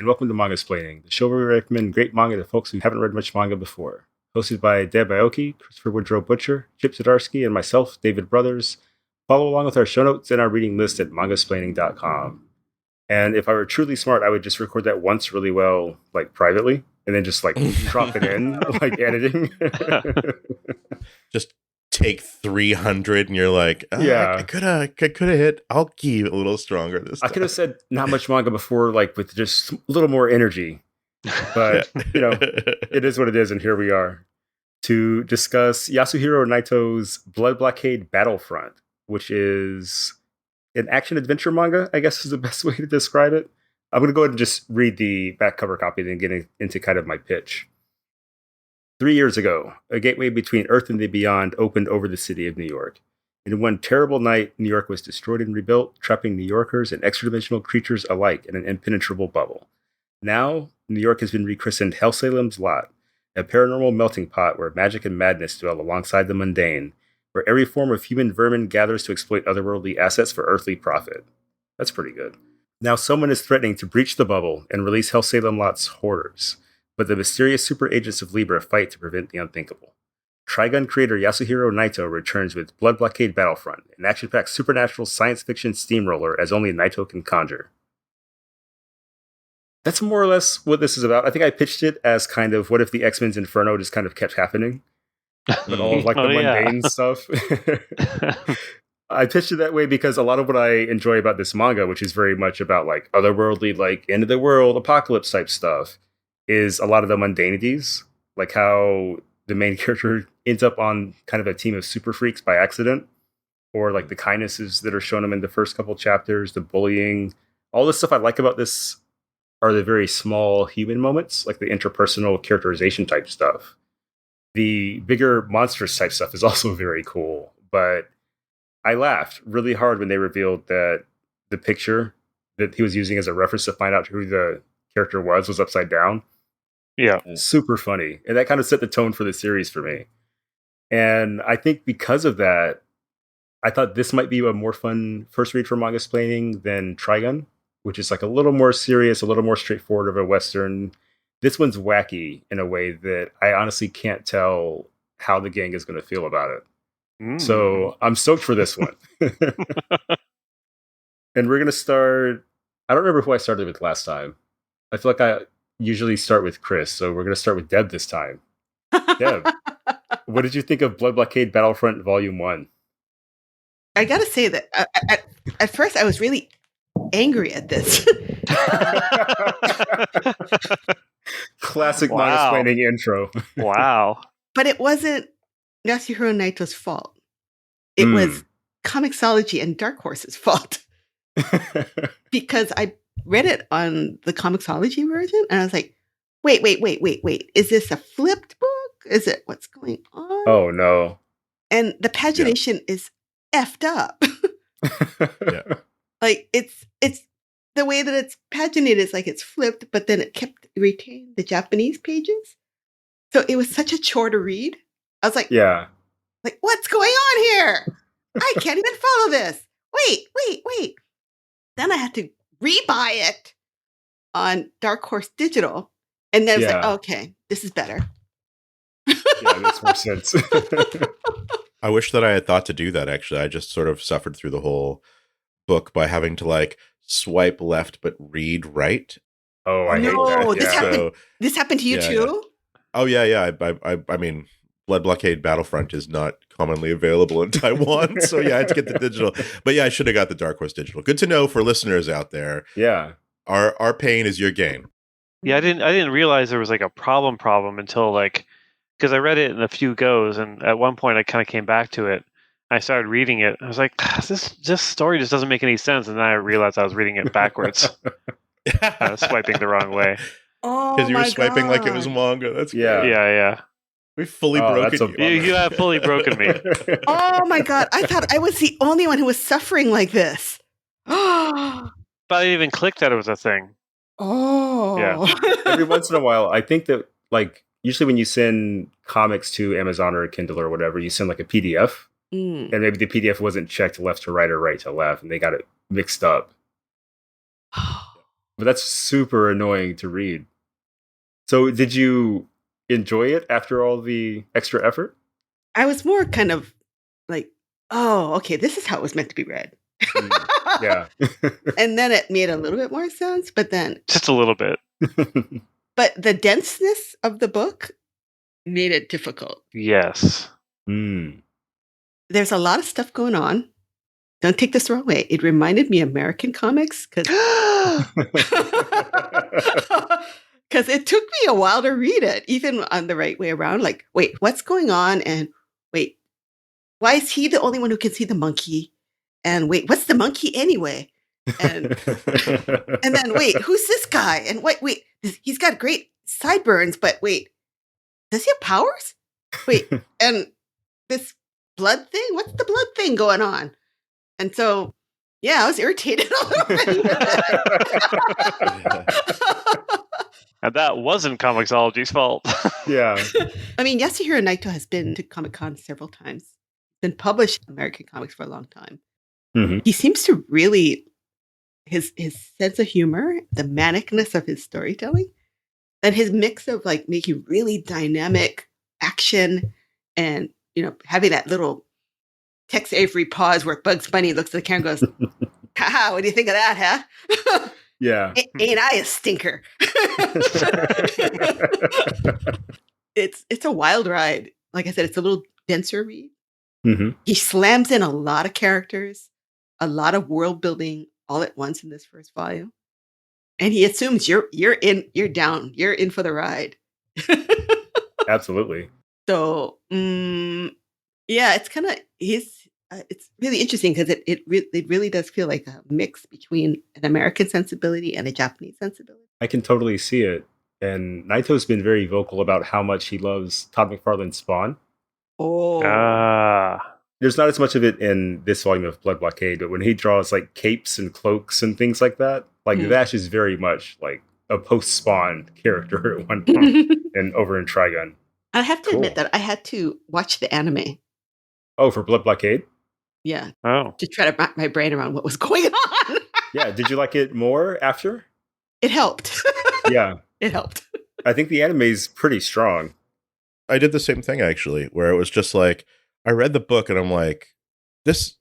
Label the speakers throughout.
Speaker 1: welcome to Manga Splaining, the show where we recommend great manga to folks who haven't read much manga before. Hosted by Deb Aoki, Christopher Woodrow Butcher, Chip Zdarsky, and myself, David Brothers. Follow along with our show notes and our reading list at mangasplaining.com. And if I were truly smart, I would just record that once really well, like privately, and then just like drop it in, like editing.
Speaker 2: Just take 300 and you're like,
Speaker 1: Yeah.
Speaker 2: I could have hit Alki a little stronger this time.
Speaker 1: I could have said not much manga before, like with just a little more energy. But, you know, it is what it is, and here we are to discuss Yasuhiro Nightow's Blood Blockade Battlefront, which is an action-adventure manga, I guess is the best way to describe it. I'm going to go ahead and just read the back cover copy and then get into kind of my pitch. 3 years ago, a gateway between Earth and the beyond opened over the city of New York. In one terrible night, New York was destroyed and rebuilt, trapping New Yorkers and extra-dimensional creatures alike in an impenetrable bubble. Now, New York has been rechristened Hellsalem's Lot, a paranormal melting pot where magic and madness dwell alongside the mundane, where every form of human vermin gathers to exploit otherworldly assets for earthly profit. That's pretty good. Now someone is threatening to breach the bubble and release Hellsalem Lot's horrors, but the mysterious super agents of Libra fight to prevent the unthinkable. Trigun creator Yasuhiro Nightow returns with Blood Blockade Battlefront, an action-packed supernatural science fiction steamroller as only Nightow can conjure. That's more or less what this is about. I think I pitched it as kind of what if the X-Men's Inferno just kind of kept happening, but all of like the mundane stuff. I pitched it that way because a lot of what I enjoy about this manga, which is very much about like otherworldly, like end of the world, apocalypse type stuff, is a lot of the mundanities, like how the main character ends up on kind of a team of super freaks by accident, or like the kindnesses that are shown him in the first couple chapters, the bullying, all the stuff I like about this are the very small human moments, like the interpersonal characterization type stuff. The bigger monstrous type stuff is also very cool, but I laughed really hard when they revealed that the picture that he was using as a reference to find out who the character was upside down.
Speaker 3: Yeah.
Speaker 1: Super funny. And that kind of set the tone for the series for me. And I think because of that, I thought this might be a more fun first read for Manga Splaining than Trigun, which is like a little more serious, a little more straightforward of a Western. This one's wacky in a way that I honestly can't tell how the gang is going to feel about it. So I'm stoked for this one. And we're going to start... I don't remember who I started with last time. I feel like I usually start with Chris, so we're going to start with Deb this time. Deb, what did you think of Blood Blockade Battlefront Volume 1?
Speaker 4: I gotta say that at first I was really angry at this.
Speaker 1: Classic Manga Splaining intro.
Speaker 3: Wow.
Speaker 4: But it wasn't Yasuhiro Nightow's fault. It was Comixology and Dark Horse's fault. Because I read it on the Comixology version, and I was like, wait. Is this a flipped book? Is it what's going on?
Speaker 1: Oh, no.
Speaker 4: And the pagination is effed up.
Speaker 2: Yeah.
Speaker 4: Like, it's the way that it's paginated is like it's flipped, but then it retained the Japanese pages. So it was such a chore to read. I was like,
Speaker 1: yeah.
Speaker 4: Like, what's going on here? I can't even follow this. Wait. Then I had to rebuy it on Dark Horse Digital. And then I was like, okay, this is better.
Speaker 1: Yeah, it makes more sense.
Speaker 2: I wish that I had thought to do that, actually. I just sort of suffered through the whole book by having to like swipe left but read right.
Speaker 1: Oh, I hate that.
Speaker 4: This happened to you too?
Speaker 2: Oh, yeah. I mean, Blood Blockade Battlefront is not commonly available in Taiwan, so yeah, I had to get the digital. But yeah, I should have got the Dark Horse Digital. Good to know for listeners out there.
Speaker 1: Yeah.
Speaker 2: Our pain is your gain.
Speaker 3: Yeah, I didn't realize there was like a problem until like, because I read it in a few goes, and at one point I kind of came back to it. I started reading it. I was like, this story just doesn't make any sense, and then I realized I was reading it backwards. I was swiping the wrong way.
Speaker 4: Oh,
Speaker 2: because you were swiping like it was manga. That's great.
Speaker 3: Yeah.
Speaker 2: We fully broken you.
Speaker 3: You have fully broken me.
Speaker 4: Oh my god! I thought I was the only one who was suffering like this.
Speaker 3: But I didn't even click that it was a thing.
Speaker 4: Oh,
Speaker 3: yeah.
Speaker 1: Every once in a while, I think that like usually when you send comics to Amazon or Kindle or whatever, you send like a PDF, and maybe the PDF wasn't checked left to right or right to left, and they got it mixed up. But that's super annoying to read. So did you enjoy it after all the extra effort?
Speaker 4: I was more kind of like, oh, okay, this is how it was meant to be read.
Speaker 1: Yeah.
Speaker 4: And then it made a little bit more sense, but
Speaker 3: Just a little bit.
Speaker 4: But the denseness of the book made it difficult.
Speaker 3: Yes.
Speaker 4: There's a lot of stuff going on. Don't take this the wrong way. It reminded me of American comics because it took me a while to read it, even on the right way around. Like, wait, what's going on? And wait, why is he the only one who can see the monkey? And wait, what's the monkey anyway? And then wait, who's this guy? And wait, he's got great sideburns, but wait, does he have powers? Wait, and this blood thing? What's the blood thing going on? And so, yeah, I was irritated a little bit.
Speaker 3: And that wasn't Comixology's fault.
Speaker 1: Yeah.
Speaker 4: I mean, Yasuhiro Nightow has been to Comic-Con several times, been published American comics for a long time.
Speaker 1: Mhm.
Speaker 4: He seems to really, his sense of humor, the manicness of his storytelling, and his mix of like making really dynamic action and, having that little Tex Avery pause where Bugs Bunny looks at the camera and goes, haha, what do you think of that, huh?
Speaker 1: Yeah.
Speaker 4: Ain't I a stinker? It's a wild ride. Like I said, it's a little denser read.
Speaker 1: Mhm.
Speaker 4: He slams in a lot of characters, a lot of world building all at once in this first volume. And he assumes you're in for the ride.
Speaker 1: Absolutely.
Speaker 4: So, yeah, it's kind of it's really interesting because it really does feel like a mix between an American sensibility and a Japanese sensibility.
Speaker 1: I can totally see it. And Naito's been very vocal about how much he loves Todd McFarlane's Spawn.
Speaker 4: Oh,
Speaker 1: There's not as much of it in this volume of Blood Blockade, but when he draws like capes and cloaks and things like that, like Vash is very much like a post-Spawn character at one point and over in Trigun.
Speaker 4: I have to admit that I had to watch the anime.
Speaker 1: Oh, for Blood Blockade?
Speaker 4: Yeah.
Speaker 3: Oh.
Speaker 4: To try to wrap my brain around what was going on.
Speaker 1: Yeah. Did you like it more after?
Speaker 4: It helped.
Speaker 1: Yeah.
Speaker 4: It helped.
Speaker 1: I think the anime is pretty strong.
Speaker 2: I did the same thing, actually, where it was just like, I read the book and I'm like, this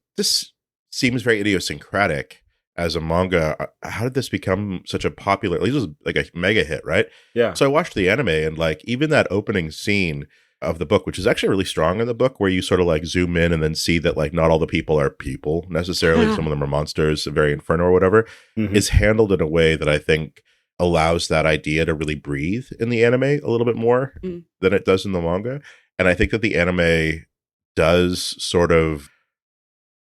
Speaker 2: seems very idiosyncratic as a manga. How did this become such a popular, this was like a mega hit, right?
Speaker 1: Yeah.
Speaker 2: So I watched the anime and like even that opening scene of the book, which is actually really strong in the book, where you sort of like zoom in and then see that like not all the people are people necessarily. Some of them are monsters, very Inferno or whatever, is handled in a way that I think allows that idea to really breathe in the anime a little bit more than it does in the manga. And I think that the anime does sort of,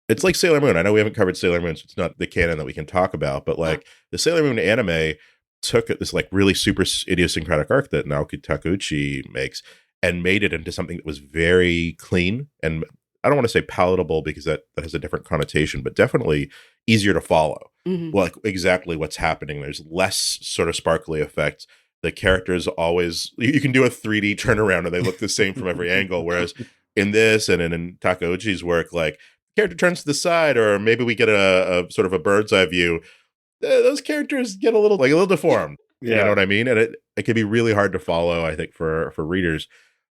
Speaker 2: it's like Sailor Moon. I know we haven't covered Sailor Moon, so it's not the canon that we can talk about, but like the Sailor Moon anime took this like really super idiosyncratic arc that Naoki Takeuchi makes and made it into something that was very clean and I don't want to say palatable because that has a different connotation, but definitely easier to follow. Like exactly what's happening. There's less sort of sparkly effects. The characters always, you can do a 3D turnaround and they look the same from every angle. Whereas in this and in Takeuchi's work, like the character turns to the side or maybe we get a sort of a bird's eye view. Those characters get a little deformed. Yeah. You know what I mean? And it can be really hard to follow, I think, for readers.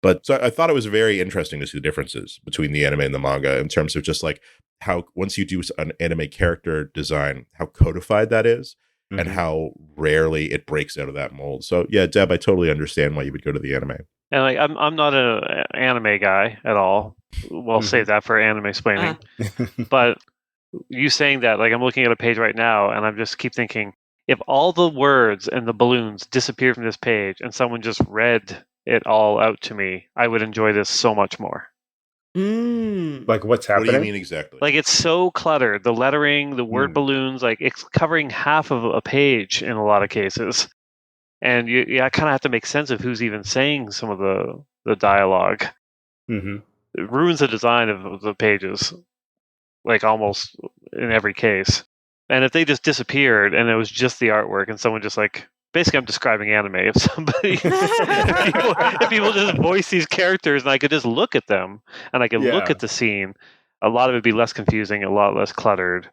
Speaker 2: But so I thought it was very interesting to see the differences between the anime and the manga in terms of just like how once you do an anime character design, how codified that is and how rarely it breaks out of that mold. So yeah, Deb, I totally understand why you would go to the anime.
Speaker 3: And like I'm not an anime guy at all. We'll save that for anime explaining. But you saying that, like I'm looking at a page right now and I'm just keep thinking, if all the words and the balloons disappeared from this page and someone just read it all out to me, I would enjoy this so much more.
Speaker 1: Like what's happening?
Speaker 2: What do you mean exactly?
Speaker 3: Like it's so cluttered. The lettering, the word balloons, like it's covering half of a page in a lot of cases. And you kind of have to make sense of who's even saying some of the dialogue. It ruins the design of the pages, like almost in every case. And if they just disappeared and it was just the artwork and someone just like, basically I'm describing anime. If somebody, if people just voice these characters and I could just look at them and I could look at the scene, a lot of it would be less confusing, a lot less cluttered.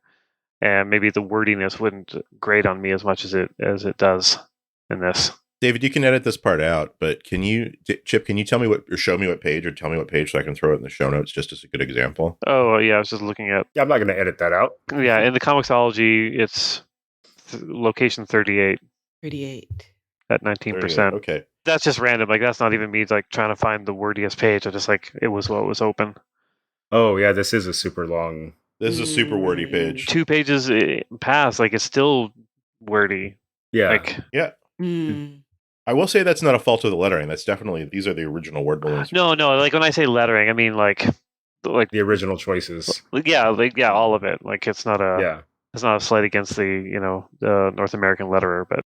Speaker 3: and maybe the wordiness wouldn't grate on me as much as it does in this.
Speaker 2: David, you can edit this part out, but Chip, can you tell me or show me what page, or tell me what page so I can throw it in the show notes just as a good example?
Speaker 3: Oh, yeah, I was just looking at...
Speaker 1: Yeah, I'm not going to edit that out.
Speaker 3: Yeah, in the Comixology, it's location 38.
Speaker 4: 38.
Speaker 3: At 19%.
Speaker 2: Okay.
Speaker 3: That's just random. Like, that's not even me like trying to find the wordiest page. I just like, it was what was open.
Speaker 1: Oh, yeah, this is a super long...
Speaker 2: This is a super wordy page.
Speaker 3: 2 pages past, like, it's still wordy.
Speaker 1: Yeah.
Speaker 3: Like,
Speaker 2: yeah.
Speaker 4: Mm.
Speaker 2: I will say that's not a fault of the lettering. That's definitely, these are the original word balloons.
Speaker 3: No, like when I say lettering, I mean like
Speaker 1: the original choices.
Speaker 3: Yeah, all of it. Like it's not a slight against the North American letterer, but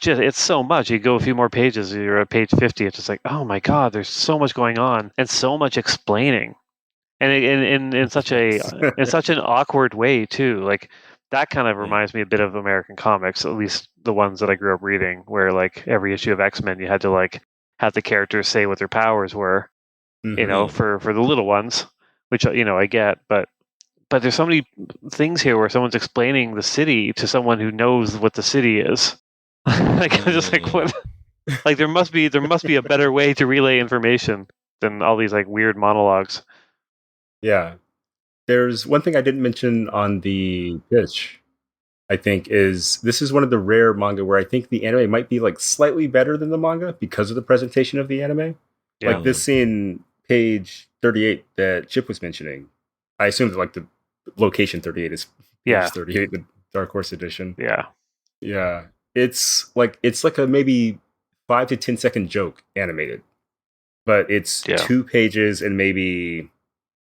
Speaker 3: it's so much. You go a few more pages, you're at page 50. It's just like, oh my god, there's so much going on and so much explaining, and in such an awkward way too. Like that kind of reminds me a bit of American comics, at least the ones that I grew up reading, where like every issue of X-Men, you had to like have the characters say what their powers were, for the little ones, which I get, but there's so many things here where someone's explaining the city to someone who knows what the city is. Like I'm just like, what? Like there must be a better way to relay information than all these like weird monologues.
Speaker 1: Yeah. There's one thing I didn't mention on the pitch, I think, is this is one of the rare manga where I think the anime might be like slightly better than the manga because of the presentation of the anime. Yeah. Like this scene, page 38 that Chip was mentioning. I assume that like the location 38 is page 38, the Dark Horse edition.
Speaker 3: Yeah.
Speaker 1: Yeah. It's like a maybe 5 to 10 second joke animated. But it's 2 pages and maybe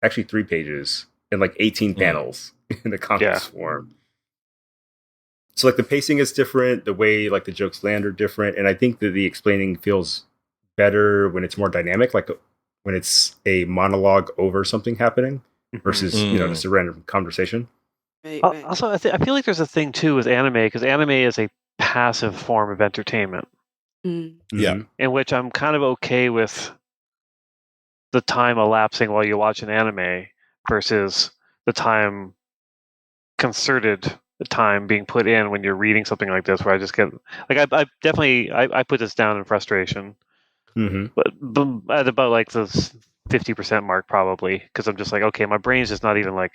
Speaker 1: actually 3 pages. And like 18 panels in the comics form. So like the pacing is different, the way like the jokes land are different, and I think that the explaining feels better when it's more dynamic, like when it's a monologue over something happening versus just a random conversation.
Speaker 3: Right. Also, I feel like there's a thing too with anime, because anime is a passive form of entertainment.
Speaker 2: Yeah,
Speaker 3: in which I'm kind of okay with the time elapsing while you watch an anime versus the time being put in when you're reading something like this, where I just get like I definitely put this down in frustration, but at about like the 50% mark probably, because I'm just like, okay, my brain's just not even like,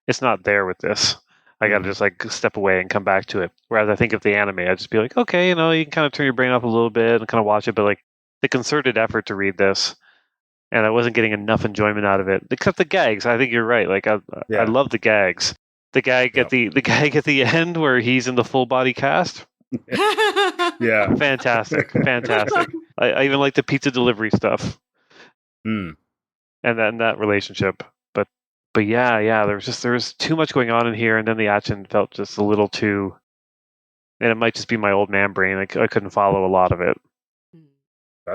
Speaker 3: it's not there with this. I got to just like step away and come back to it. Whereas I think of the anime, I'd just be like, okay, you can kind of turn your brain off a little bit and kind of watch it, but like the concerted effort to read this. And I wasn't getting enough enjoyment out of it, except the gags. I think you're right. Like I love the gags. The gag at the end where he's in the full body cast.
Speaker 1: Yeah,
Speaker 3: fantastic. I even like the pizza delivery stuff. And that relationship. But yeah, there was too much going on in here, and then the action felt just a little too. And it might just be my old man brain. I couldn't follow a lot of it.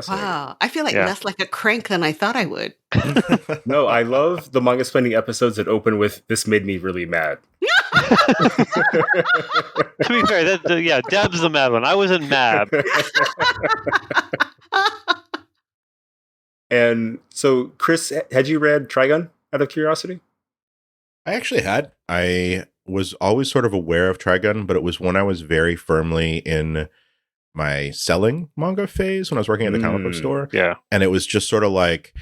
Speaker 4: Wow, I feel like less like a crank than I thought I would.
Speaker 1: No, I love the manga explaining episodes that open with "This made me really mad."
Speaker 3: To be fair, Deb's the mad one. I wasn't mad.
Speaker 1: And so, Chris, had you read Trigun out of curiosity?
Speaker 2: I actually had. I was always sort of aware of Trigun, but it was when I was very firmly in my selling manga phase when I was working at the comic book store.
Speaker 3: Yeah.
Speaker 2: And it was just sort of like,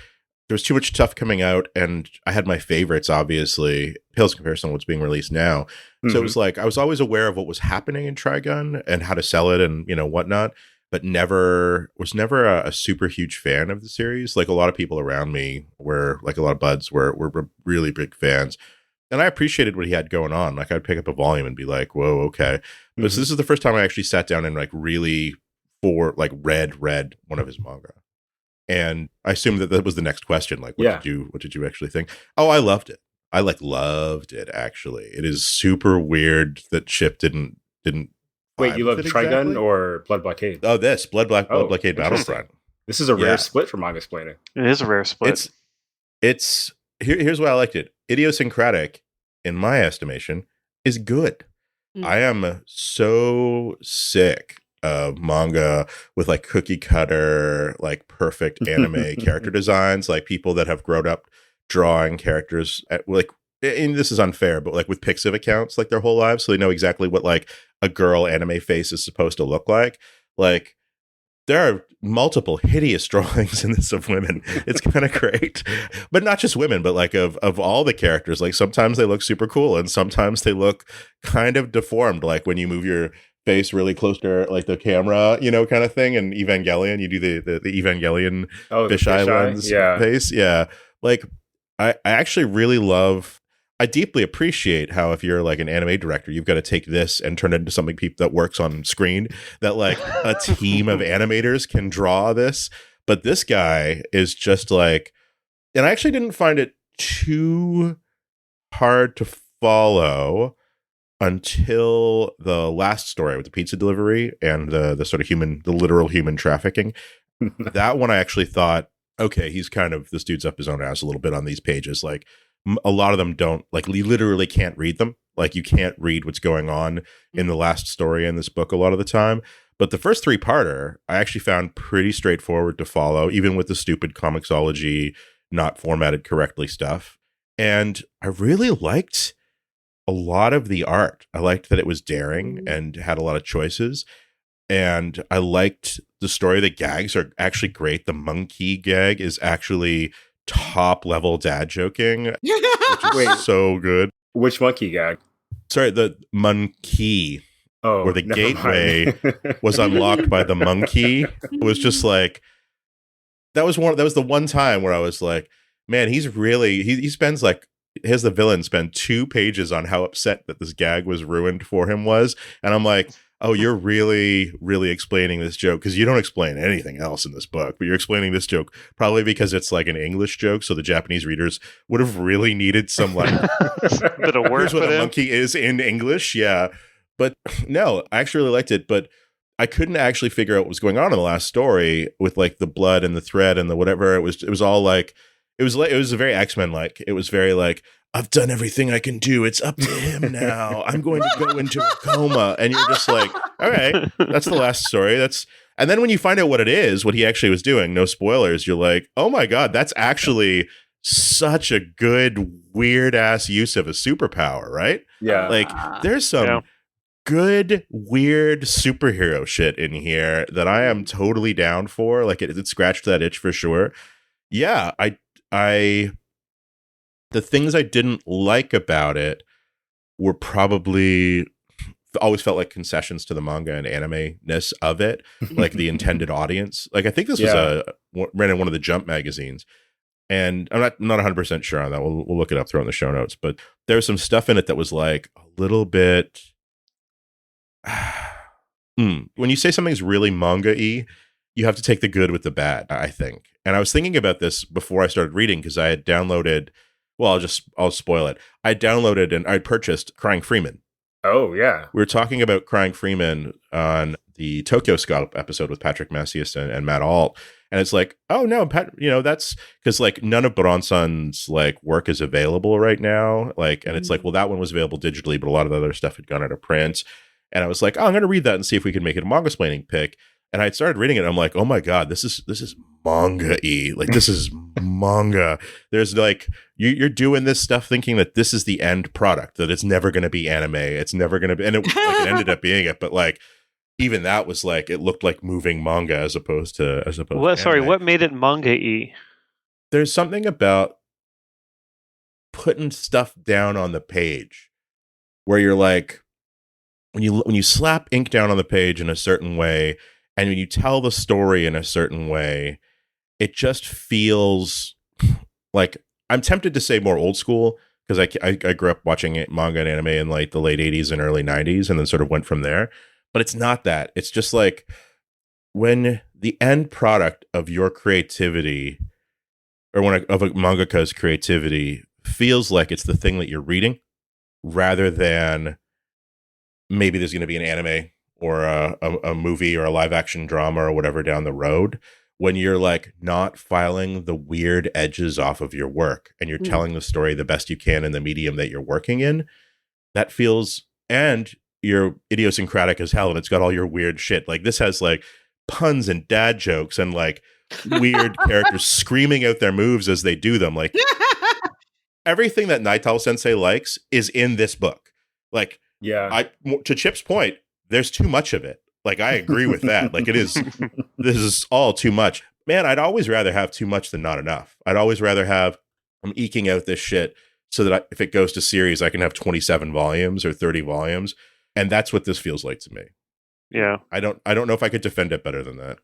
Speaker 2: there was too much stuff coming out, and I had my favorites, obviously, pales in comparison to what's being released now. So it was like, I was always aware of what was happening in Trigun and how to sell it and, whatnot, but was never a super huge fan of the series. Like a lot of people around me were, like a lot of buds were really big fans. And I appreciated what he had going on. Like I'd pick up a volume and be like, whoa, okay. But this is the first time I actually sat down and like really read one of his manga. And I assumed that was the next question. Like, what did you actually think? Oh, I loved it. I loved it, actually. It is super weird that Chip didn't
Speaker 1: Wait, you love Trigun or Blood Blockade?
Speaker 2: Oh, this Blood Blockade Battlefront.
Speaker 1: This is a rare split for manga explaining.
Speaker 3: It is a rare split.
Speaker 2: It's here's why I liked it. Idiosyncratic, in my estimation, is good. I am so sick of manga with like cookie cutter, like perfect anime character designs, like people that have grown up drawing characters at, like and this is unfair, but like with Pixiv accounts, like their whole lives, so they know exactly what like a girl anime face is supposed to look like. Like there are multiple hideous drawings in this of women. It's kind of great, but not just women, but like of all the characters. Like sometimes they look super cool, and sometimes they look kind of deformed. Like when you move your face really close to like the camera, you know, kind of thing. And Evangelion, you do the Evangelion fisheye lens face, yeah. Like I actually really love. I deeply appreciate how if you're like an anime director, you've got to take this and turn it into something that works on screen, that like a team of animators can draw this. But this guy is just like, and I actually didn't find it too hard to follow until the last story with the pizza delivery and the sort of the literal human trafficking. That one I actually thought, okay, he's kind of, this dude's up his own ass a little bit on these pages. Like, a lot of them don't, like, you literally can't read them. Like, you can't read what's going on in the last story in this book a lot of the time. But the first 3-parter, I actually found pretty straightforward to follow, even with the stupid comicsology, not formatted correctly stuff. And I really liked a lot of the art. I liked that it was daring and had a lot of choices. And I liked the story. The gags are actually great. The monkey gag is actually top level dad joking, which is so good.
Speaker 1: Which monkey gag?
Speaker 2: Sorry, the monkey.
Speaker 1: Oh,
Speaker 2: where the gateway was unlocked by the monkey. It was just like that was the one time where I was like, man, he's really he spends like the villain spend 2 pages on how upset that this gag was ruined for him was, and I'm like, oh, you're really, really explaining this joke, because you don't explain anything else in this book, but you're explaining this joke probably because it's like an English joke, so the Japanese readers would have really needed some like
Speaker 3: bit of work.
Speaker 2: Here's what a monkey is in English, yeah. But no, I actually really liked it, but I couldn't actually figure out what was going on in the last story with like the blood and the thread and the whatever. It was all like it was a very X-Men like. It was very like, I've done everything I can do. It's up to him now. I'm going to go into a coma. And you're just like, all right, that's the last story. And then when you find out what it is, what he actually was doing, no spoilers, you're like, oh my God, that's actually such a good, weird ass use of a superpower, right?
Speaker 1: Yeah.
Speaker 2: Like there's some good, weird superhero shit in here that I am totally down for. Like it scratched that itch for sure. Yeah, the things I didn't like about it were probably always felt like concessions to the manga and anime-ness of it, like the intended audience. Like I think this was ran in one of the Jump magazines, and I'm not 100% sure on that. We'll look it up, throw in the show notes. But there's some stuff in it that was like a little bit. When you say something's really manga-y, you have to take the good with the bad, I think. And I was thinking about this before I started reading because I had downloaded. Well, I'll spoil it. I downloaded and I purchased Crying Freeman.
Speaker 1: Oh, yeah.
Speaker 2: We were talking about Crying Freeman on the Tokyo Scope episode with Patrick Macias and Matt Alt. And it's like, oh no, that's because like none of Bronsson's like work is available right now. Like, and it's like, well, that one was available digitally, but a lot of the other stuff had gone out of print. And I was like, oh, I'm going to read that and see if we can make it a manga-splaining pick. And I started reading it. And I'm like, oh my God, this is manga-y. Like, this is manga. There's like, you're doing this stuff thinking that this is the end product, that it's never going to be anime. It's never going to be, and it ended up being it. But like, even that was like, it looked like moving manga as opposed to
Speaker 3: What?
Speaker 2: to
Speaker 3: Sorry,
Speaker 2: anime.
Speaker 3: what made it manga-y?
Speaker 2: There's something about putting stuff down on the page where you're like, when you slap ink down on the page in a certain way, and when you tell the story in a certain way, it just feels like, I'm tempted to say more old school, because I grew up watching manga and anime in like the late 80s and early 90s, and then sort of went from there. But it's not that. It's just like when the end product of your creativity, or of a mangaka's creativity, feels like it's the thing that you're reading, rather than maybe there's going to be an anime or a movie or a live action drama or whatever down the road, when you're like not filing the weird edges off of your work and you're telling the story the best you can in the medium that you're working in, that feels, and you're idiosyncratic as hell and it's got all your weird shit. Like this has like puns and dad jokes and like weird characters screaming out their moves as they do them. Like everything that Nightow Sensei likes is in this book. Like,
Speaker 1: Yeah.
Speaker 2: To Chip's point, there's too much of it. Like, I agree with that. Like, this is all too much. Man, I'd always rather have too much than not enough. I'd always rather have, I'm eking out this shit so that if it goes to series, I can have 27 volumes or 30 volumes. And that's what this feels like to me.
Speaker 3: Yeah.
Speaker 2: I don't know if I could defend it better than that.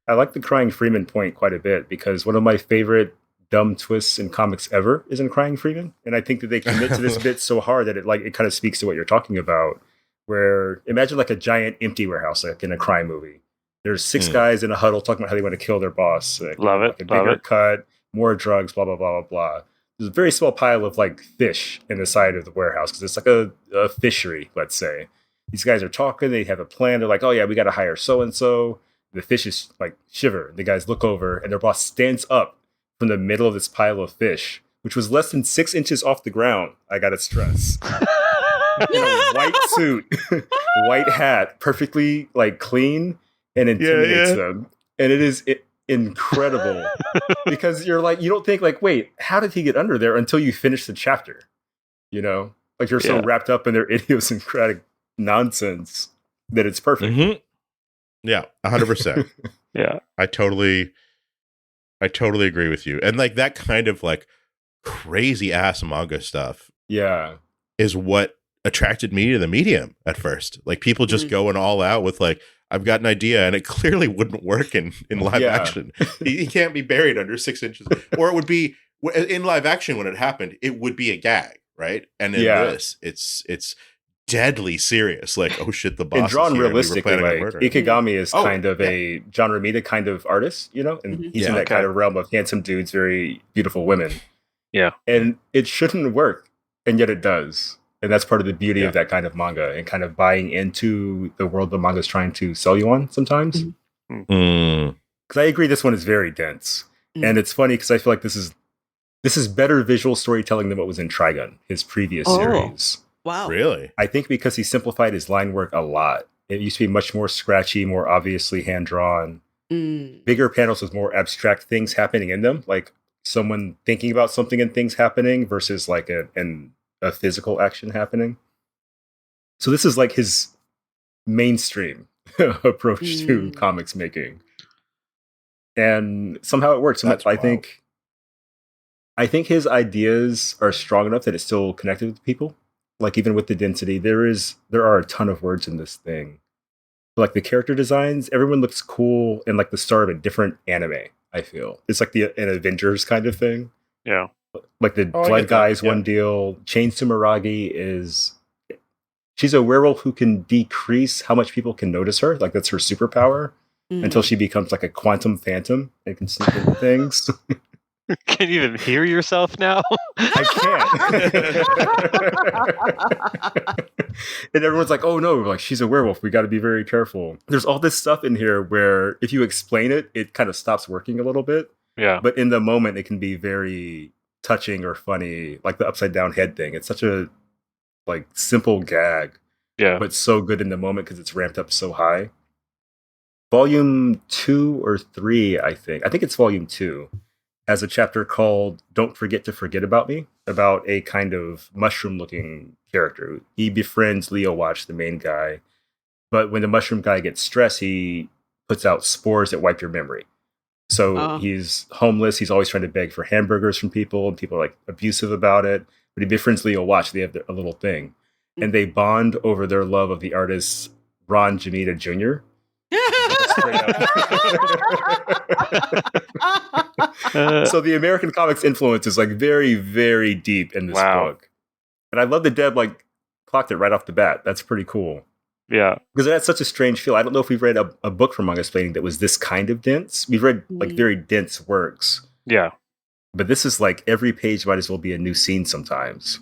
Speaker 1: I like the Crying Freeman point quite a bit because one of my favorite dumb twists in comics ever is in Crying Freeman. And I think that they commit to this bit so hard that it kind of speaks to what you're talking about, where imagine like a giant empty warehouse, like in a crime movie. There's 6 guys in a huddle talking about how they want to kill their boss. Like,
Speaker 3: Love it.
Speaker 1: Like a bigger cut, more drugs, blah, blah, blah, blah, blah. There's a very small pile of like fish in the side of the warehouse because it's like a fishery, let's say. These guys are talking. They have a plan. They're like, oh, yeah, we got to hire so-and-so. The fishes like shiver. The guys look over and their boss stands up from the middle of this pile of fish, which was less than 6 inches off the ground. I got to stress. In a white suit, white hat, perfectly like clean, and intimidates them. And it is incredible because you're like, you don't think like, wait, how did he get under there until you finish the chapter? You know, like you're so wrapped up in their idiosyncratic nonsense that it's perfect.
Speaker 2: Mm-hmm. Yeah, 100%.
Speaker 3: Yeah,
Speaker 2: I totally agree with you. And like that kind of like crazy ass manga stuff, is what attracted me to the medium at first. Like people just going all out with like, I've got an idea, and it clearly wouldn't work in live action. He can't be buried under 6 inches, or it would be in live action when it happened. It would be a gag, right? And in this, it's deadly serious. Like, oh shit, the boss. And
Speaker 1: drawn
Speaker 2: is here.
Speaker 1: realistically, like Ikegami is kind of a John Romita kind of artist, you know, and he's in that kind of realm of handsome dudes, very beautiful women.
Speaker 3: Yeah,
Speaker 1: and it shouldn't work, and yet it does. And that's part of the beauty of that kind of manga and kind of buying into the world the manga is trying to sell you on sometimes. Because I agree, this one is very dense. And it's funny because I feel like this is better visual storytelling than what was in Trigun, his previous series.
Speaker 4: Wow.
Speaker 2: Really?
Speaker 1: I think because he simplified his line work a lot. It used to be much more scratchy, more obviously hand-drawn. Bigger panels with more abstract things happening in them, like someone thinking about something and things happening versus like a physical action happening. So this is like his mainstream approach to comics making. And somehow it works. I think his ideas are strong enough that it's still connected with people. Like even with the density, there are a ton of words in this thing. But like the character designs, everyone looks cool in like the start of a different anime, I feel. It's like an Avengers kind of thing.
Speaker 3: Yeah.
Speaker 1: Like the Blood Guy is one deal. Chain Sumeragi she's a werewolf who can decrease how much people can notice her. Like that's her superpower until she becomes like a quantum phantom and can sneak into things.
Speaker 3: Can you even hear yourself now?
Speaker 1: I can't. And everyone's like, oh no, like she's a werewolf. We got to be very careful. There's all this stuff in here where if you explain it, it kind of stops working a little bit.
Speaker 3: Yeah.
Speaker 1: But in the moment, it can be very touching or funny, like the upside down head thing. It's such a like simple gag, but so good in the moment because it's ramped up so high. Volume 2 or 3, I think it's volume 2, has a chapter called "Don't Forget to Forget About Me," about a kind of mushroom-looking character. He befriends Leo Watch, the main guy, but when the mushroom guy gets stressed, he puts out spores that wipe your memory. So he's homeless. He's always trying to beg for hamburgers from people, and people are like abusive about it. But he befriends Leo Watch. They have a little thing, and they bond over their love of the artist Ron Jamita Jr. So the American comics influence is like very, very deep in this book, and I love that Deb like clocked it right off the bat. That's pretty cool.
Speaker 3: Yeah,
Speaker 1: because it had such a strange feel. I don't know if we've read a book from Manga Explaining that was this kind of dense. We've read like very dense works.
Speaker 3: Yeah,
Speaker 1: but this is like every page might as well be a new scene sometimes.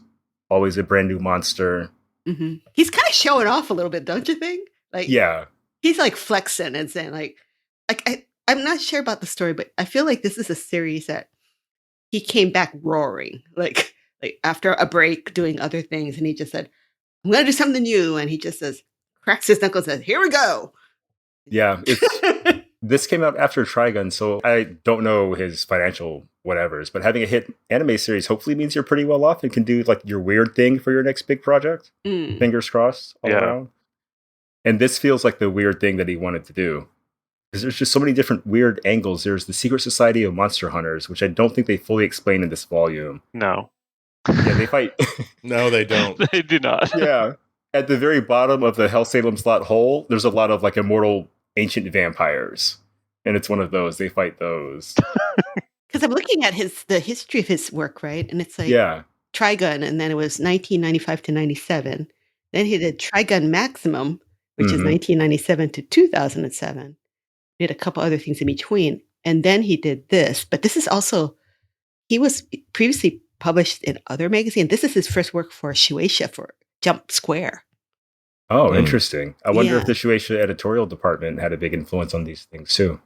Speaker 1: Always a brand new monster.
Speaker 4: He's kind of showing off a little bit, don't you think? Like, he's like flexing and saying like I'm not sure about the story, but I feel like this is a series that he came back roaring, like after a break doing other things, and he just said, "I'm going to do something new," and he just cracks his knuckles and says, "Here we go."
Speaker 1: Yeah, This came out after Trigun, so I don't know his financial whatevers, but having a hit anime series hopefully means you're pretty well off and can do like your weird thing for your next big project. Fingers crossed all around. And this feels like the weird thing that he wanted to do. Because there's just so many different weird angles. There's the Secret Society of Monster Hunters, which I don't think they fully explain in this volume.
Speaker 3: No.
Speaker 1: Yeah, they fight.
Speaker 2: No, they don't.
Speaker 3: They do not.
Speaker 1: Yeah. At the very bottom of the Hell Salem slot hole, there's a lot of like immortal ancient vampires. And it's one of those. They fight those.
Speaker 4: Because I'm looking at the history of his work, right? And it's like Trigun, and then it was 1995 to 97. Then he did Trigun Maximum, which is 1997 to 2007. He did a couple other things in between. And then he did this. But this is also, he was previously published in other magazines. This is his first work for Shueisha, for Jump Square.
Speaker 1: Oh, interesting. I wonder if the Shueisha editorial department had a big influence on these things too.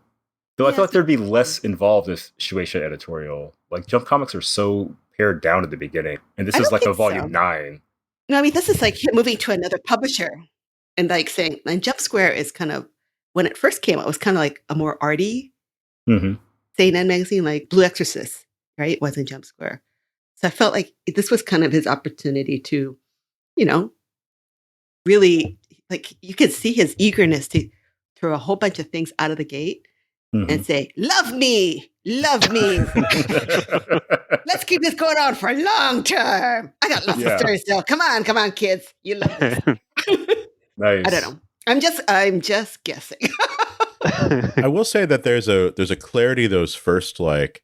Speaker 1: Though I thought there'd be less involved with Shueisha editorial. Like Jump Comics are so pared down at the beginning. And this is like a volume 9.
Speaker 4: No, I mean, this is like him moving to another publisher and like saying, and Jump Square is kind of, when it first came out, it was kind of like a more arty seinen magazine, like Blue Exorcist, right? It wasn't Jump Square. So I felt like this was kind of his opportunity to, you know, really, like, you could see his eagerness to throw a whole bunch of things out of the gate and say, love me. Let's keep this going on for a long term. I got lots of stories still. Come on, kids. You love this.
Speaker 1: Nice.
Speaker 4: I don't know. I'm just guessing.
Speaker 2: I will say that there's a clarity those first like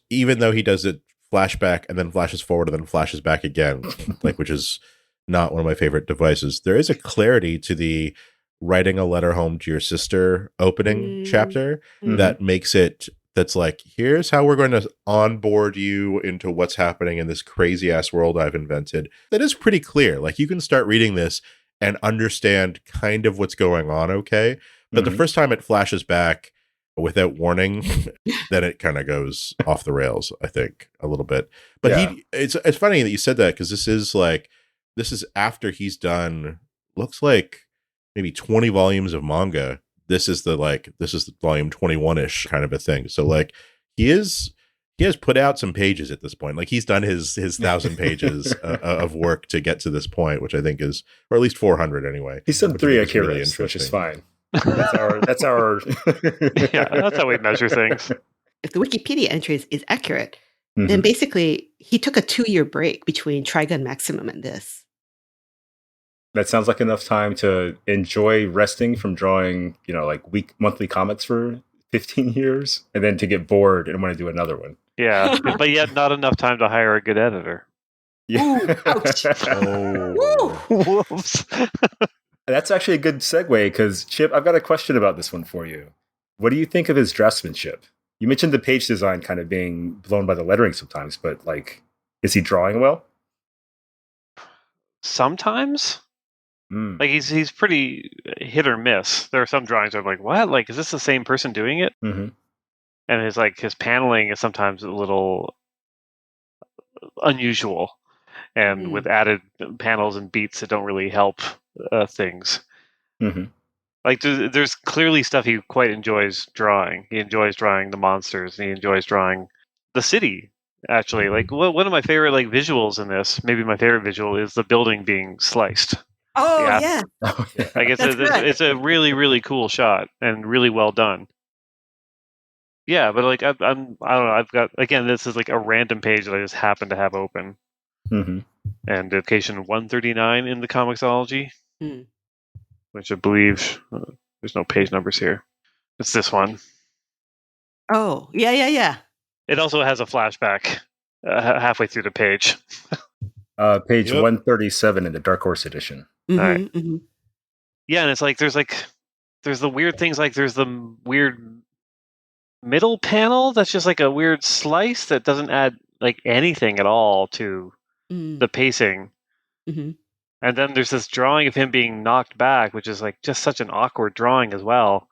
Speaker 2: even though he does it flashback and then flashes forward and then flashes back again, like, which is not one of my favorite devices. There is a clarity to the writing a letter home to your sister opening chapter that makes it, that's like, here's how we're going to onboard you into what's happening in this crazy ass world I've invented. That is pretty clear. Like, you can start reading this and understand kind of what's going on, okay? But the first time it flashes back without warning, then it kind of goes off the rails, I think, a little bit. But it's funny that you said that, because this is after he's done, looks like maybe 20 volumes of manga. This is the volume 21-ish kind of a thing. So like he has put out some pages at this point. Like, he's done his 1,000 pages of work to get to this point, which I think is, or at least 400 anyway.
Speaker 1: He's done 3 Akiras, which is fine. That's our
Speaker 3: yeah, that's how we measure things.
Speaker 4: If the Wikipedia entry is accurate, then basically he took a 2-year break between Trigun Maximum and this.
Speaker 1: That sounds like enough time to enjoy resting from drawing, like monthly comics for 15 years, and then to get bored and want to do another one.
Speaker 3: Yeah, but yet not enough time to hire a good editor.
Speaker 1: Yeah.
Speaker 4: Ooh, ouch.
Speaker 3: Whoops.
Speaker 1: That's actually a good segue, because Chip, I've got a question about this one for you. What do you think of his draftsmanship? You mentioned the page design kind of being blown by the lettering sometimes, but like, is he drawing well?
Speaker 3: Sometimes. Like, he's pretty hit or miss. There are some drawings where I'm like, what? Like, is this the same person doing it? And his paneling is sometimes a little unusual, and with added panels and beats that don't really help things. Like, there's clearly stuff he quite enjoys drawing. He enjoys drawing the monsters, and he enjoys drawing the city. Actually, like, one of my favorite visuals in this, maybe my favorite visual, is the building being sliced.
Speaker 4: Oh yeah.
Speaker 3: Like, it's a really, really cool shot and really well done. Yeah, but like, I don't know. I've got, again, this is like a random page that I just happen to have open. And location 139 in the Comixology, which I believe there's no page numbers here. It's this one.
Speaker 4: Oh yeah.
Speaker 3: It also has a flashback halfway through the page.
Speaker 1: Page 137 in the Dark Horse edition.
Speaker 3: Yeah, and it's like there's the weird things, like there's the weird middle panel that's just like a weird slice that doesn't add like anything at all to the pacing. And then there's this drawing of him being knocked back, which is like just such an awkward drawing as well.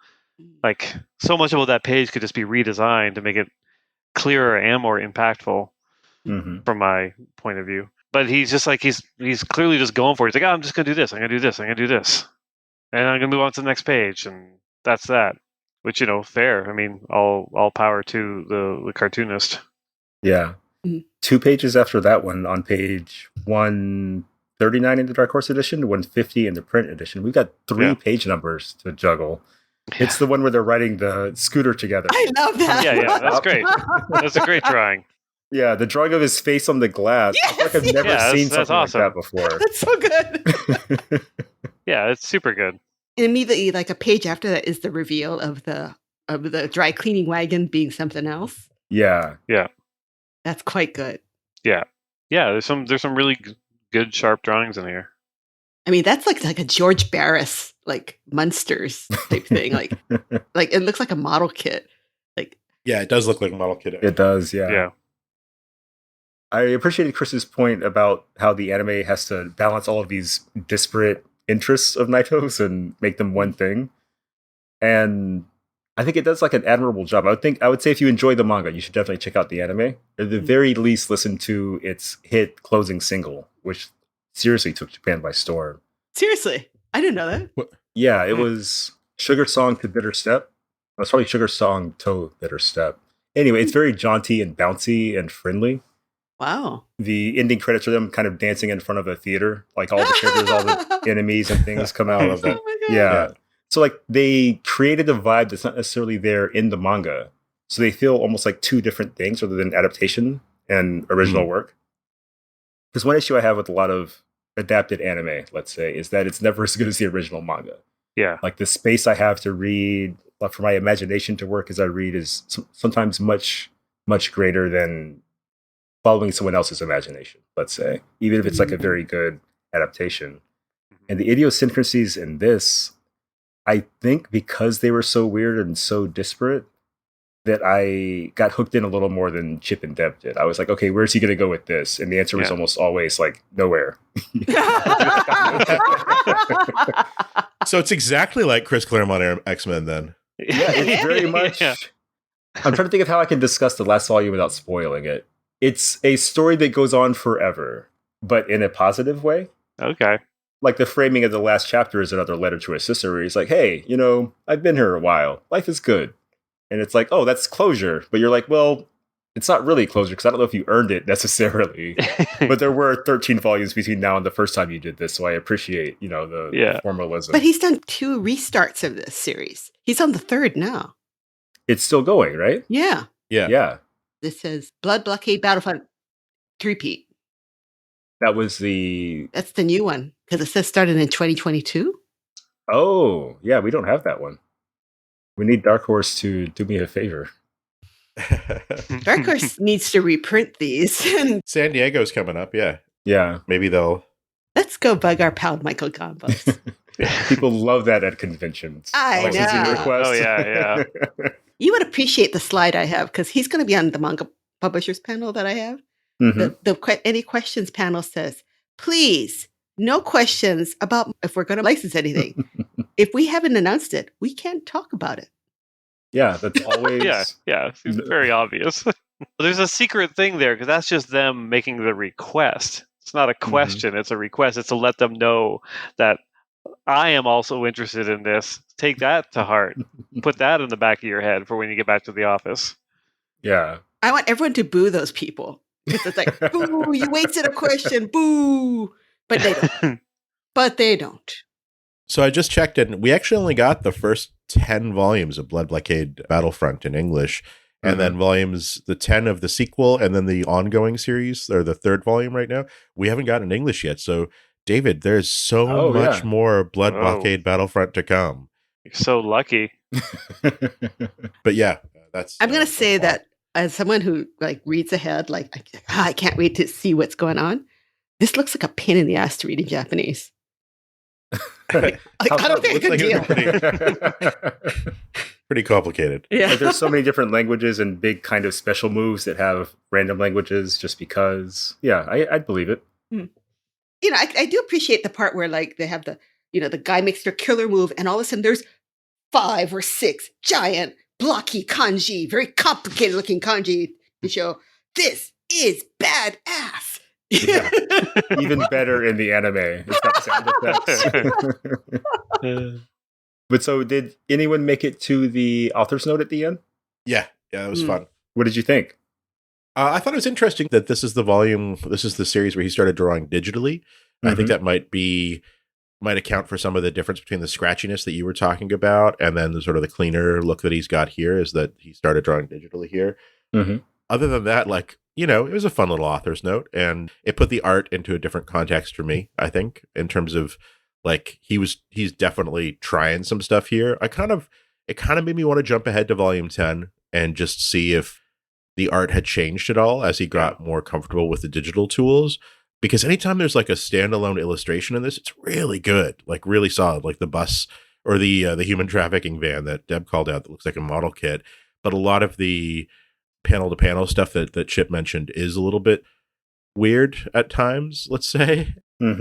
Speaker 3: Like, so much of that page could just be redesigned to make it clearer and more impactful from my point of view. But he's just like, he's clearly just going for it. He's like, I'm just going to do this. I'm going to do this. I'm going to do this. And I'm going to move on to the next page. And that's that. which, fair. I mean, all power to the cartoonist.
Speaker 1: Yeah. 2 pages after that one, on page 139 in the Dark Horse edition, 150 in the print edition, we've got 3 page numbers to juggle. Yeah. It's the one where they're riding the scooter together.
Speaker 4: I love that.
Speaker 3: Yeah, that's great. That's a great drawing.
Speaker 1: Yeah, the drawing of his face on the glass.
Speaker 4: Yes,
Speaker 1: I feel like I've never seen something
Speaker 3: awesome.
Speaker 1: like that before.
Speaker 4: That's so good.
Speaker 3: Yeah, it's super good.
Speaker 4: And immediately, like a page after that, is the reveal of the dry cleaning wagon being something else.
Speaker 1: Yeah.
Speaker 4: That's quite good.
Speaker 3: Yeah. There's some really good sharp drawings in here.
Speaker 4: I mean, that's like a George Barris, like Munsters type thing. Like it looks like a model kit.
Speaker 2: Yeah, it does look like a model kit.
Speaker 1: It does. Yeah.
Speaker 3: Yeah.
Speaker 1: I appreciated Chris's point about how the anime has to balance all of these disparate interests of Nightows and make them one thing. And I think it does like an admirable job. I would say if you enjoy the manga, you should definitely check out the anime. At the very least, listen to its hit closing single, which seriously took Japan by storm.
Speaker 4: Seriously? I didn't know that.
Speaker 1: What? Yeah, it was Sugar Song to Bitter Step. It was probably Sugar Song to Bitter Step. Anyway, it's very jaunty and bouncy and friendly.
Speaker 4: Wow.
Speaker 1: The ending credits are them kind of dancing in front of a theater. Like all the characters, all the enemies and things come out of it.
Speaker 4: Oh my God.
Speaker 1: Yeah. So like they created a vibe that's not necessarily there in the manga. So they feel almost like 2 different things rather than adaptation and original work. Because one issue I have with a lot of adapted anime, let's say, is that it's never as good as the original manga.
Speaker 3: Yeah.
Speaker 1: Like the space I have to read, like for my imagination to work as I read, is sometimes much, much greater than following someone else's imagination, let's say, even if it's like a very good adaptation. And the idiosyncrasies in this, I think because they were so weird and so disparate, that I got hooked in a little more than Chip and Deb did. I was like, okay, where's he going to go with this? And the answer was almost always like, nowhere.
Speaker 2: So it's exactly like Chris Claremont X-Men then.
Speaker 1: Yeah, it's very much. Yeah. I'm trying to think of how I can discuss the last volume without spoiling it. It's a story that goes on forever, but in a positive way.
Speaker 3: Okay.
Speaker 1: Like the framing of the last chapter is another letter to his sister where he's like, hey, I've been here a while. Life is good. And it's like, oh, that's closure. But you're like, well, it's not really closure because I don't know if you earned it necessarily. But there were 13 volumes between now and the first time you did this. So I appreciate, the formalism.
Speaker 4: But he's done 2 restarts of this series. He's on the 3rd now.
Speaker 1: It's still going, right?
Speaker 4: Yeah.
Speaker 1: Yeah.
Speaker 4: This says Blood Blockade Battlefront 3-peat.
Speaker 1: That's
Speaker 4: the new one because it says started in 2022.
Speaker 1: Oh, yeah, we don't have that one. We need Dark Horse to do me a favor.
Speaker 4: Dark Horse needs to reprint these.
Speaker 2: San Diego's coming up, yeah.
Speaker 1: Yeah.
Speaker 2: Maybe they'll...
Speaker 4: Let's go bug our pal Michael Gambos.
Speaker 1: People love that at conventions.
Speaker 4: I know.
Speaker 1: Request.
Speaker 3: Oh, yeah.
Speaker 4: You would appreciate the slide I have because he's going to be on the manga publishers panel that I have. Mm-hmm. The Any Questions panel says, please, no questions about if we're going to license anything. If we haven't announced it, we can't talk about it.
Speaker 1: Yeah, that's always...
Speaker 3: yeah, it's very obvious. There's a secret thing there because that's just them making the request. It's not a question, it's a request. It's to let them know that I am also interested in this. Take that to heart. Put that in the back of your head for when you get back to the office.
Speaker 1: Yeah.
Speaker 4: I want everyone to boo those people. It's like, boo, you wasted a question, boo. But they don't.
Speaker 2: So I just checked it, and we actually only got the first 10 volumes of Blood Blockade Battlefront in English, and then the 10 of the sequel, and then the ongoing series, or the 3rd volume right now, we haven't gotten in English yet. So, David, there's so much more Blood Blockade Battlefront to come.
Speaker 3: You're so lucky.
Speaker 2: But yeah, that's...
Speaker 4: I'm going to say that as someone who reads ahead, I can't wait to see what's going on. This looks like a pain in the ass to read in Japanese. I don't think I could deal.
Speaker 2: Pretty complicated.
Speaker 4: Yeah.
Speaker 1: There's so many different languages and big kind of special moves that have random languages just because. Yeah, I'd believe it.
Speaker 4: I do appreciate the part where they have the guy makes their killer move and all of a sudden there's 5 or 6 giant blocky kanji, very complicated looking kanji to show this is badass.
Speaker 1: Yeah. Even better in the anime. It's got sound effects. But so did anyone make it to the author's note at the end?
Speaker 2: Yeah, it was fun.
Speaker 1: What did you think?
Speaker 2: I thought it was interesting that this is the series where he started drawing digitally. I think that might account for some of the difference between the scratchiness that you were talking about and then the sort of the cleaner look that he's got here is that he started drawing digitally here. Other than that, like, you know, it was a fun little author's note and it put the art into a different context for me, I think, in terms of like he's definitely trying some stuff here. It kind of made me want to jump ahead to volume 10 and just see if the art had changed at all as he got more comfortable with the digital tools. Because anytime there's like a standalone illustration in this, it's really good, like really solid, like the bus or the human trafficking van that Deb called out that looks like a model kit. But a lot of the panel to panel stuff that Chip mentioned is a little bit weird at times, let's say.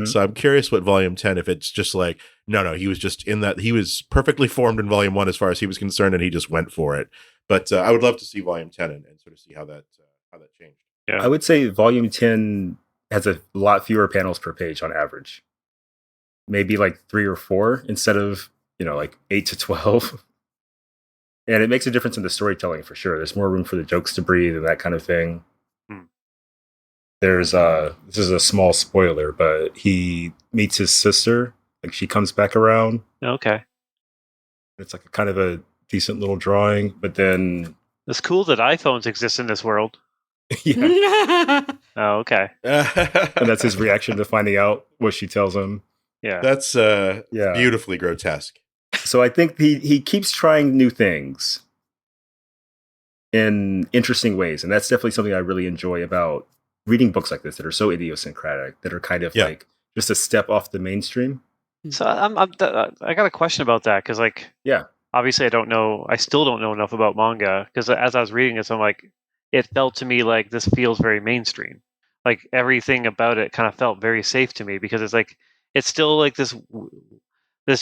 Speaker 2: So I'm curious what volume 10, if it's just like, no, he was just in that, he was perfectly formed in volume 1 as far as he was concerned, and he just went for it. But I would love to see volume 10 and sort of see how that changed.
Speaker 1: Yeah. I would say volume 10 has a lot fewer panels per page on average. Maybe like 3 or 4 instead of, you know, like 8 to 12. And it makes a difference in the storytelling for sure. There's more room for the jokes to breathe and that kind of thing. There's this is a small spoiler, but he meets his sister. Like she comes back around.
Speaker 3: Okay.
Speaker 1: It's like a kind of a decent little drawing, but then
Speaker 3: it's cool that iPhones exist in this world.
Speaker 1: Yeah.
Speaker 3: Oh, okay.
Speaker 1: And that's his reaction to finding out what she tells him.
Speaker 3: Yeah.
Speaker 2: That's beautifully grotesque.
Speaker 1: So I think he keeps trying new things in interesting ways, and that's definitely something I really enjoy about reading books like this that are so idiosyncratic, that are kind of like just a step off the mainstream.
Speaker 3: So I got a question about that because, like, obviously I still don't know enough about manga because as I was reading this, I'm like, it felt to me like this feels very mainstream. Like everything about it kind of felt very safe to me because it's like it's still like this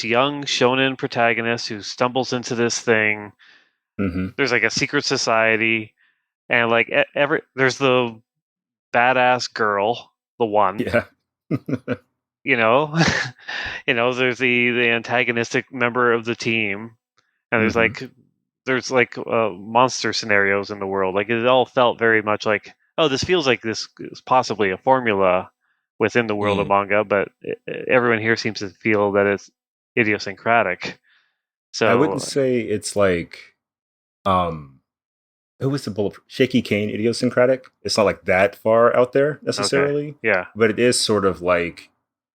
Speaker 3: young shonen protagonist who stumbles into this thing. There's like a secret society, and like there's the badass girl, the one.
Speaker 1: Yeah.
Speaker 3: You know, there's the antagonistic member of the team, and there's like monster scenarios in the world. Like it all felt very much like, oh, this feels like this is possibly a formula within the world of manga, but everyone here seems to feel that it's idiosyncratic. So
Speaker 1: I wouldn't say it's like who was the bullet Shaky Kane idiosyncratic? It's not like that far out there necessarily.
Speaker 3: Okay. Yeah.
Speaker 1: But it is sort of like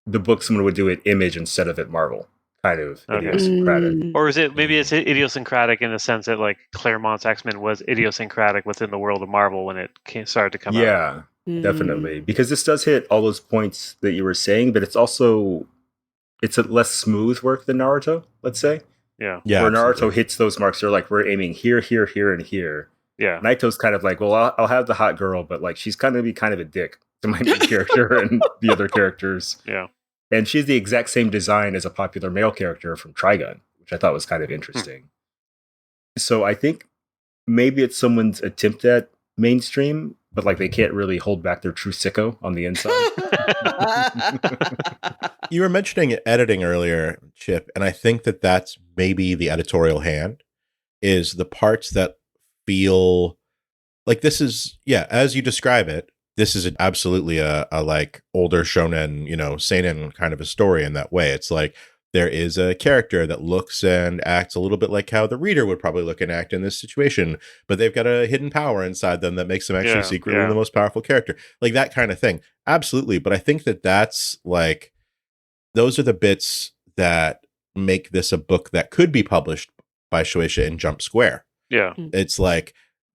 Speaker 1: the book someone would do at Image instead of at Marvel. Kind of idiosyncratic.
Speaker 3: Or is it maybe it's idiosyncratic in the sense that like Claremont's X-Men was idiosyncratic within the world of Marvel when it started to come out?
Speaker 1: Yeah, definitely. Because this does hit all those points that you were saying, but it's a less smooth work than Naruto, let's say.
Speaker 3: Yeah.
Speaker 1: Where Naruto hits those marks, they're like, we're aiming here, here, here, and here.
Speaker 3: Yeah.
Speaker 1: Naito's kind of like, well, I'll have the hot girl, but like she's going to be kind of a dick to my main character and the other characters.
Speaker 3: Yeah.
Speaker 1: And she's the exact same design as a popular male character from Trigun, which I thought was kind of interesting. So I think maybe it's someone's attempt at mainstream, but like they can't really hold back their true sicko on the inside.
Speaker 2: You were mentioning editing earlier, Chip, and I think that that's maybe the editorial hand, is the parts that feel like this is, as you describe it, this is absolutely a like older shonen, seinen kind of a story in that way. It's like there is a character that looks and acts a little bit like how the reader would probably look and act in this situation, but they've got a hidden power inside them that makes them actually secretly the most powerful character. Like that kind of thing. Absolutely. But I think that that's like, those are the bits that make this a book that could be published by Shueisha in Jump Square.
Speaker 3: Yeah.
Speaker 2: It's like,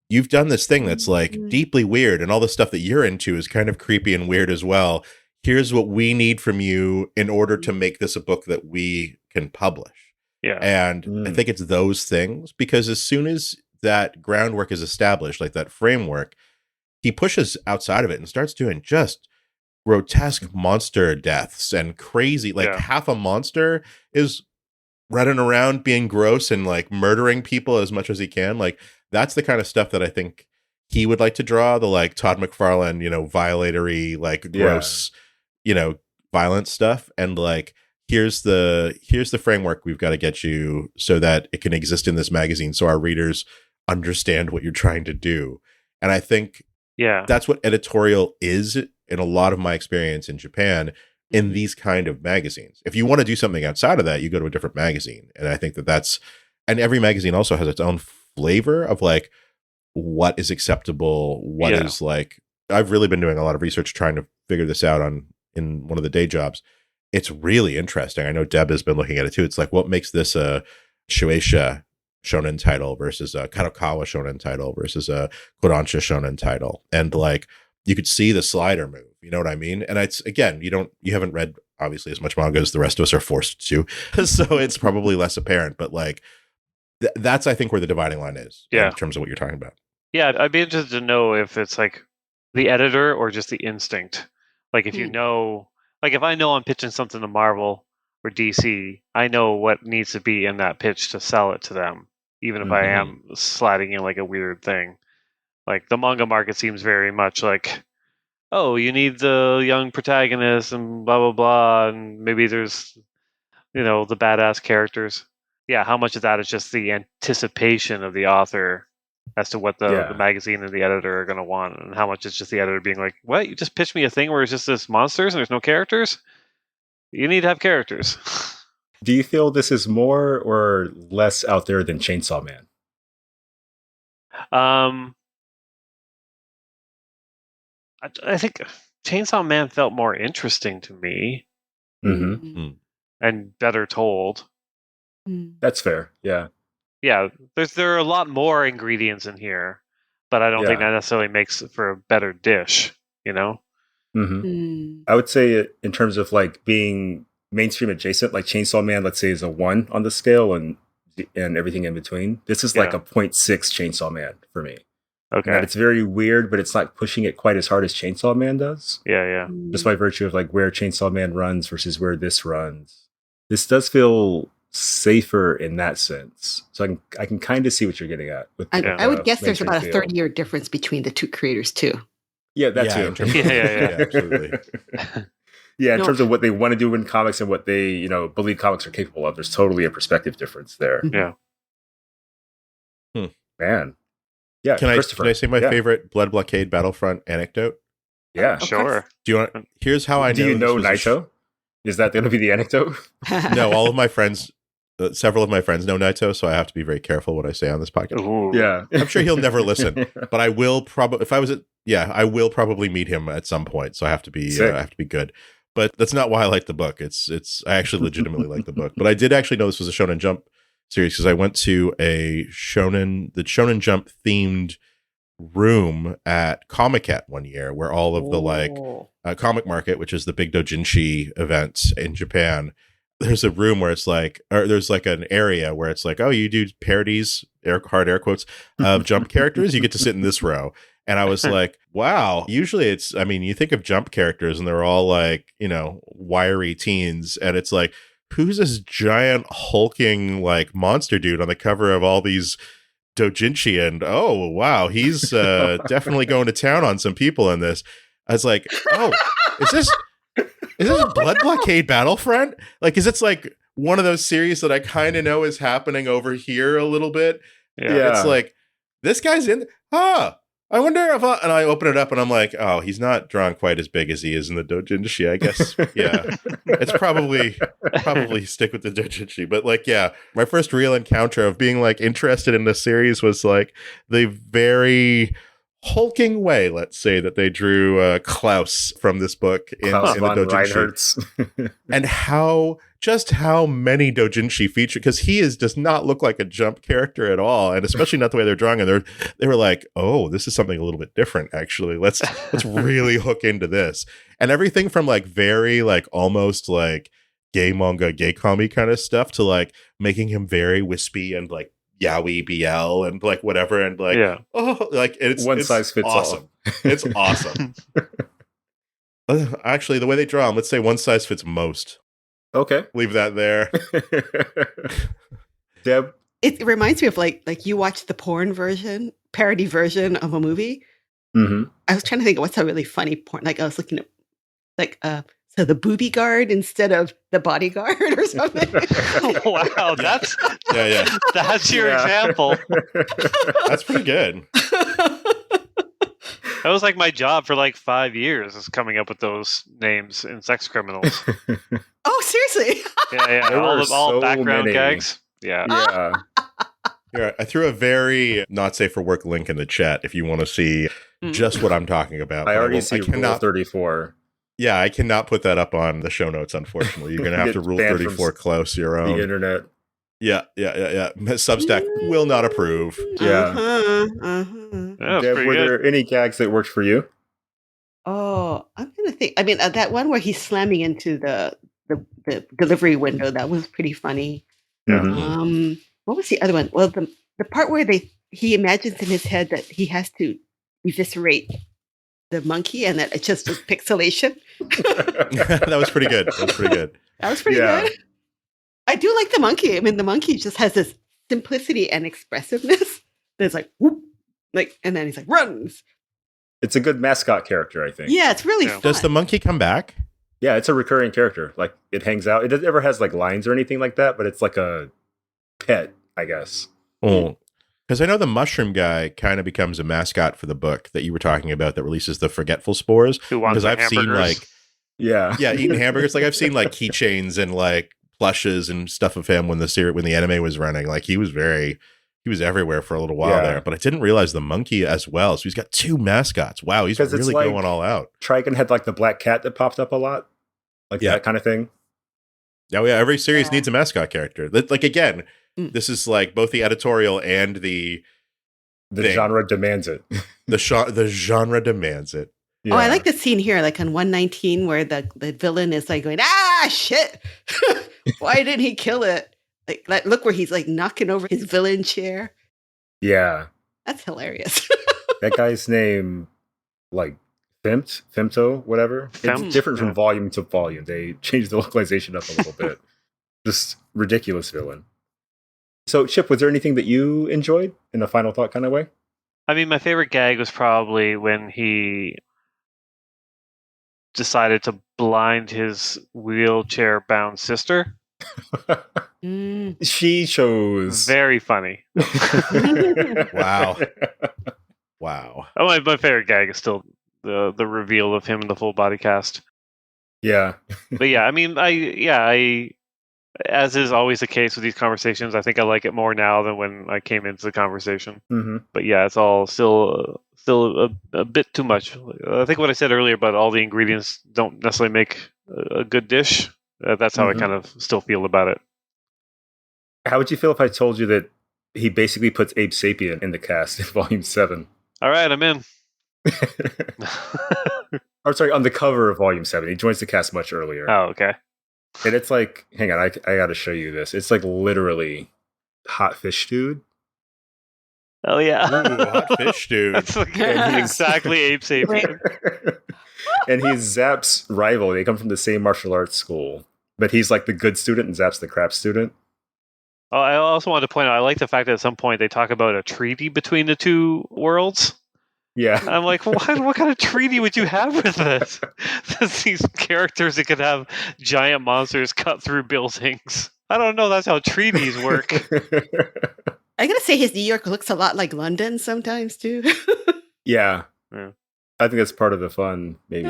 Speaker 2: you've done this thing that's like deeply weird, and all the stuff that you're into is kind of creepy and weird as well. Here's what we need from you in order to make this a book that we can publish.
Speaker 3: Yeah.
Speaker 2: And I think it's those things, because as soon as that groundwork is established, like that framework, he pushes outside of it and starts doing just grotesque monster deaths and crazy, like half a monster is running around being gross and like murdering people as much as he can. Like that's the kind of stuff that I think he would like to draw, the like Todd McFarlane, violatory, like gross, violent stuff. And like here's the framework we've got to get you so that it can exist in this magazine so our readers understand what you're trying to do. And I think that's what editorial is in a lot of my experience in Japan in these kind of magazines. If you want to do something outside of that, you go to a different magazine. And I think that's, and every magazine also has its own flavor of like what is acceptable, what is like, I've really been doing a lot of research trying to figure this out in one of the day jobs. It's really interesting. I know Deb has been looking at it too. It's like, what makes this a Shueisha shonen title versus a Kadokawa shonen title versus a Kodansha shonen title? And like, you could see the slider move. You know what I mean? And it's, again, you haven't read obviously as much manga as the rest of us are forced to. So it's probably less apparent, but like, that's, I think, where the dividing line is in terms of what you're talking about.
Speaker 3: Yeah, I'd be interested to know if it's like the editor or just the instinct. Like if you know, like if I know I'm pitching something to Marvel or DC, I know what needs to be in that pitch to sell it to them, even if I am sliding in like a weird thing. Like the manga market seems very much like, oh, you need the young protagonist and blah, blah, blah. And maybe there's, the badass characters. Yeah, how much of that is just the anticipation of the author as to what the magazine and the editor are going to want, and how much is just the editor being like, what, you just pitched me a thing where it's just this monsters and there's no characters? You need to have characters.
Speaker 1: Do you feel this is more or less out there than Chainsaw Man?
Speaker 3: I think Chainsaw Man felt more interesting to me and better told.
Speaker 1: That's fair. Yeah.
Speaker 3: Yeah, there are a lot more ingredients in here, but I don't think that necessarily makes for a better dish, I
Speaker 1: would say in terms of like being mainstream adjacent, like Chainsaw Man, let's say, is a 1 on the scale and everything in between. This is like a 0.6 Chainsaw Man for me.
Speaker 3: Okay.
Speaker 1: And it's very weird, but it's not pushing it quite as hard as Chainsaw Man does.
Speaker 3: Yeah.
Speaker 1: Just by virtue of like where Chainsaw Man runs versus where this runs. This does feel safer in that sense. So I can kind of see what you're getting at.
Speaker 4: I would guess there's about a 30-year difference between the two creators too.
Speaker 1: Yeah, that too.
Speaker 2: Yeah, absolutely.
Speaker 1: In terms of what they want to do in comics and what they, believe comics are capable of, there's totally a perspective difference there.
Speaker 3: Yeah.
Speaker 1: Man. Yeah.
Speaker 2: Can I say my favorite Blood Blockade Battlefront anecdote?
Speaker 1: Yeah.
Speaker 3: Sure.
Speaker 2: Do you want? Here's how I know.
Speaker 1: Do you know Nightow? Is that going to be the anecdote?
Speaker 2: No, all of my friends, several of my friends know Nightow, so I have to be very careful what I say on this podcast.
Speaker 3: Ooh.
Speaker 1: Yeah.
Speaker 2: I'm sure he'll never listen, but I will probably, I will probably meet him at some point. So I have to be good. But that's not why I like the book. I actually legitimately like the book, but I did actually know this was a Shonen Jump series because I went to the Shonen Jump themed room at Comic-Con one year where all of the comic market, which is the big doujinshi event in Japan, there's a room where it's like, or there's like an area where it's like, oh, you do parodies, hard air quotes, of Jump characters, you get to sit in this row. And I was like, wow, usually you think of Jump characters and they're all like, wiry teens. And it's like, who's this giant hulking like monster dude on the cover of all these doujinshi? And oh, wow, he's definitely going to town on some people in this. I was like, oh, is this Blood Blockade Battlefront? Like, is it's like one of those series that I kind of know is happening over here a little bit?
Speaker 1: Yeah.
Speaker 2: It's like, this guy's in, I wonder if and I open it up and I'm like, oh, he's not drawn quite as big as he is in the doujinshi, I guess. Yeah. It's probably stick with the doujinshi. But like, yeah, my first real encounter of being like interested in the series was like the very hulking way, let's say, that they drew Klaus from this book in the doujinshi. And how many doujinshi feature, because he does not look like a Jump character at all, and especially not the way they're drawing. And they were like, oh, this is something a little bit different, actually. Let's really hook into this. And everything from like very like almost like gay manga, gay comic kind of stuff to like making him very wispy and like yaoi BL and like whatever, and like oh, like it's
Speaker 1: one size fits
Speaker 2: awesome. All. It's awesome. Actually, the way they draw him, let's say one size fits most.
Speaker 1: Okay,
Speaker 2: leave that there.
Speaker 1: Deb,
Speaker 4: it reminds me of like you watch the parody version of a movie. I was trying to think of what's a really funny porn. Like I was looking at like to the booby guard instead of the bodyguard or something.
Speaker 3: Wow, that's
Speaker 2: Yeah.
Speaker 3: that's your example.
Speaker 2: That's pretty good.
Speaker 3: That was like my job for like 5 years, is coming up with those names in Sex Criminals.
Speaker 4: Oh, seriously?
Speaker 3: Yeah.
Speaker 1: There were
Speaker 3: All
Speaker 1: so
Speaker 3: background
Speaker 1: many.
Speaker 3: gags. Yeah.
Speaker 1: Yeah.
Speaker 2: Here, I threw a very not safe for work link in the chat if you want to see just what I'm talking about.
Speaker 1: I
Speaker 2: but
Speaker 1: already
Speaker 2: will-
Speaker 1: see
Speaker 2: I
Speaker 1: Rule
Speaker 2: cannot,
Speaker 1: 34.
Speaker 2: Yeah, I cannot put that up on the show notes, unfortunately. You're going to have to
Speaker 1: Get
Speaker 2: Rule
Speaker 1: banned from
Speaker 2: 34 close your
Speaker 1: The
Speaker 2: own.
Speaker 1: internet.
Speaker 2: Yeah. Substack will not approve.
Speaker 1: Yeah.
Speaker 3: That was
Speaker 1: Deb,
Speaker 3: pretty
Speaker 1: were
Speaker 3: good.
Speaker 1: there any gags that worked for you?
Speaker 4: Oh, I'm gonna think. I mean, that one where he's slamming into the delivery window, that was pretty funny.
Speaker 1: Mhm.
Speaker 4: What was the other one? Well, the part where he imagines in his head that he has to eviscerate the monkey, and that it's just pixelation.
Speaker 2: That was pretty good.
Speaker 4: That was pretty
Speaker 1: Yeah.
Speaker 4: good. I do like the monkey. I mean, the monkey just has this simplicity and expressiveness. That's like whoop, like, and then he's like runs.
Speaker 1: It's a good mascot character, I think.
Speaker 4: Yeah, it's really
Speaker 3: Yeah.
Speaker 4: fun.
Speaker 2: Does the monkey come back?
Speaker 1: Yeah, it's a recurring character. Like, it hangs out. It never has like lines or anything like that, but it's like a pet, I guess.
Speaker 2: Oh, because I know the mushroom guy kind of becomes a mascot for the book that you were talking about that releases the forgetful spores.
Speaker 3: Who wants
Speaker 2: Because
Speaker 3: the
Speaker 2: I've seen
Speaker 3: hamburgers?
Speaker 2: like
Speaker 1: Yeah.
Speaker 2: eating hamburgers. Like I've seen like keychains and like plushes and stuff of him when the anime was running. Like he was everywhere for a little while
Speaker 1: Yeah.
Speaker 2: there. But I didn't realize the monkey as well. So he's got two mascots. Wow, he's
Speaker 1: 'Cause it's
Speaker 2: really
Speaker 1: like-
Speaker 2: going all out.
Speaker 1: Trigun had like the black cat that popped up a lot. Like
Speaker 2: Yeah.
Speaker 1: that kind of thing.
Speaker 2: Oh yeah, every series
Speaker 4: Yeah.
Speaker 2: needs a mascot character. Like again, this is like both the editorial and the
Speaker 1: The
Speaker 2: thing.
Speaker 1: genre demands it.
Speaker 2: the genre demands it.
Speaker 1: Yeah.
Speaker 4: Oh, I like the scene here, like on 119, where the villain is like going, shit! Why didn't he kill it? Like, look where he's like knocking over his villain chair.
Speaker 1: Yeah.
Speaker 4: That's hilarious.
Speaker 1: That guy's name, like Femto, whatever.
Speaker 3: Femt,
Speaker 1: It's different from
Speaker 3: yeah.
Speaker 1: volume to volume. They changed the localization up a little bit. Just ridiculous villain. So, Chip, was there anything that you enjoyed in a final thought kind of way?
Speaker 3: I mean, my favorite gag was probably when he decided to blind his wheelchair-bound sister.
Speaker 4: Mm.
Speaker 1: She chose.
Speaker 3: Very funny.
Speaker 2: Wow. Wow.
Speaker 3: Oh, my favorite gag is still the reveal of him in the full body cast.
Speaker 1: Yeah.
Speaker 3: But yeah, I mean, I as is always the case with these conversations, I think I like it more now than when I came into the conversation.
Speaker 1: Hmm.
Speaker 3: But yeah, it's all still a bit too much. I think what I said earlier about all the ingredients don't necessarily make a good dish. That's how
Speaker 1: Mhm.
Speaker 3: I kind of still feel about it.
Speaker 1: How would you feel if I told you that he basically puts Abe Sapien in the cast in Volume 7?
Speaker 3: All right, I'm in.
Speaker 1: Or sorry, on the cover of Volume 7. He joins the cast much earlier.
Speaker 3: Oh, okay.
Speaker 1: And it's like, hang on, I got to show you this. It's like literally Hot Fish Dude.
Speaker 3: Oh yeah.
Speaker 2: Ooh, hot fish, dude.
Speaker 3: That's like
Speaker 1: And he's-
Speaker 3: exactly Abe Sapien.
Speaker 1: And he's Zap's rival. They come from the same martial arts school. But he's like the good student and Zap's the crap student.
Speaker 3: Oh, I also wanted to point out, I like the fact that at some point they talk about a treaty between the two worlds.
Speaker 1: Yeah.
Speaker 3: I'm like, what kind of treaty would you have with this? These characters that could have giant monsters cut through buildings. I don't know. That's how treaties work.
Speaker 4: I gotta say, his New York looks a lot like London sometimes too.
Speaker 1: Yeah.
Speaker 3: Yeah.
Speaker 1: I think that's part of the fun, maybe.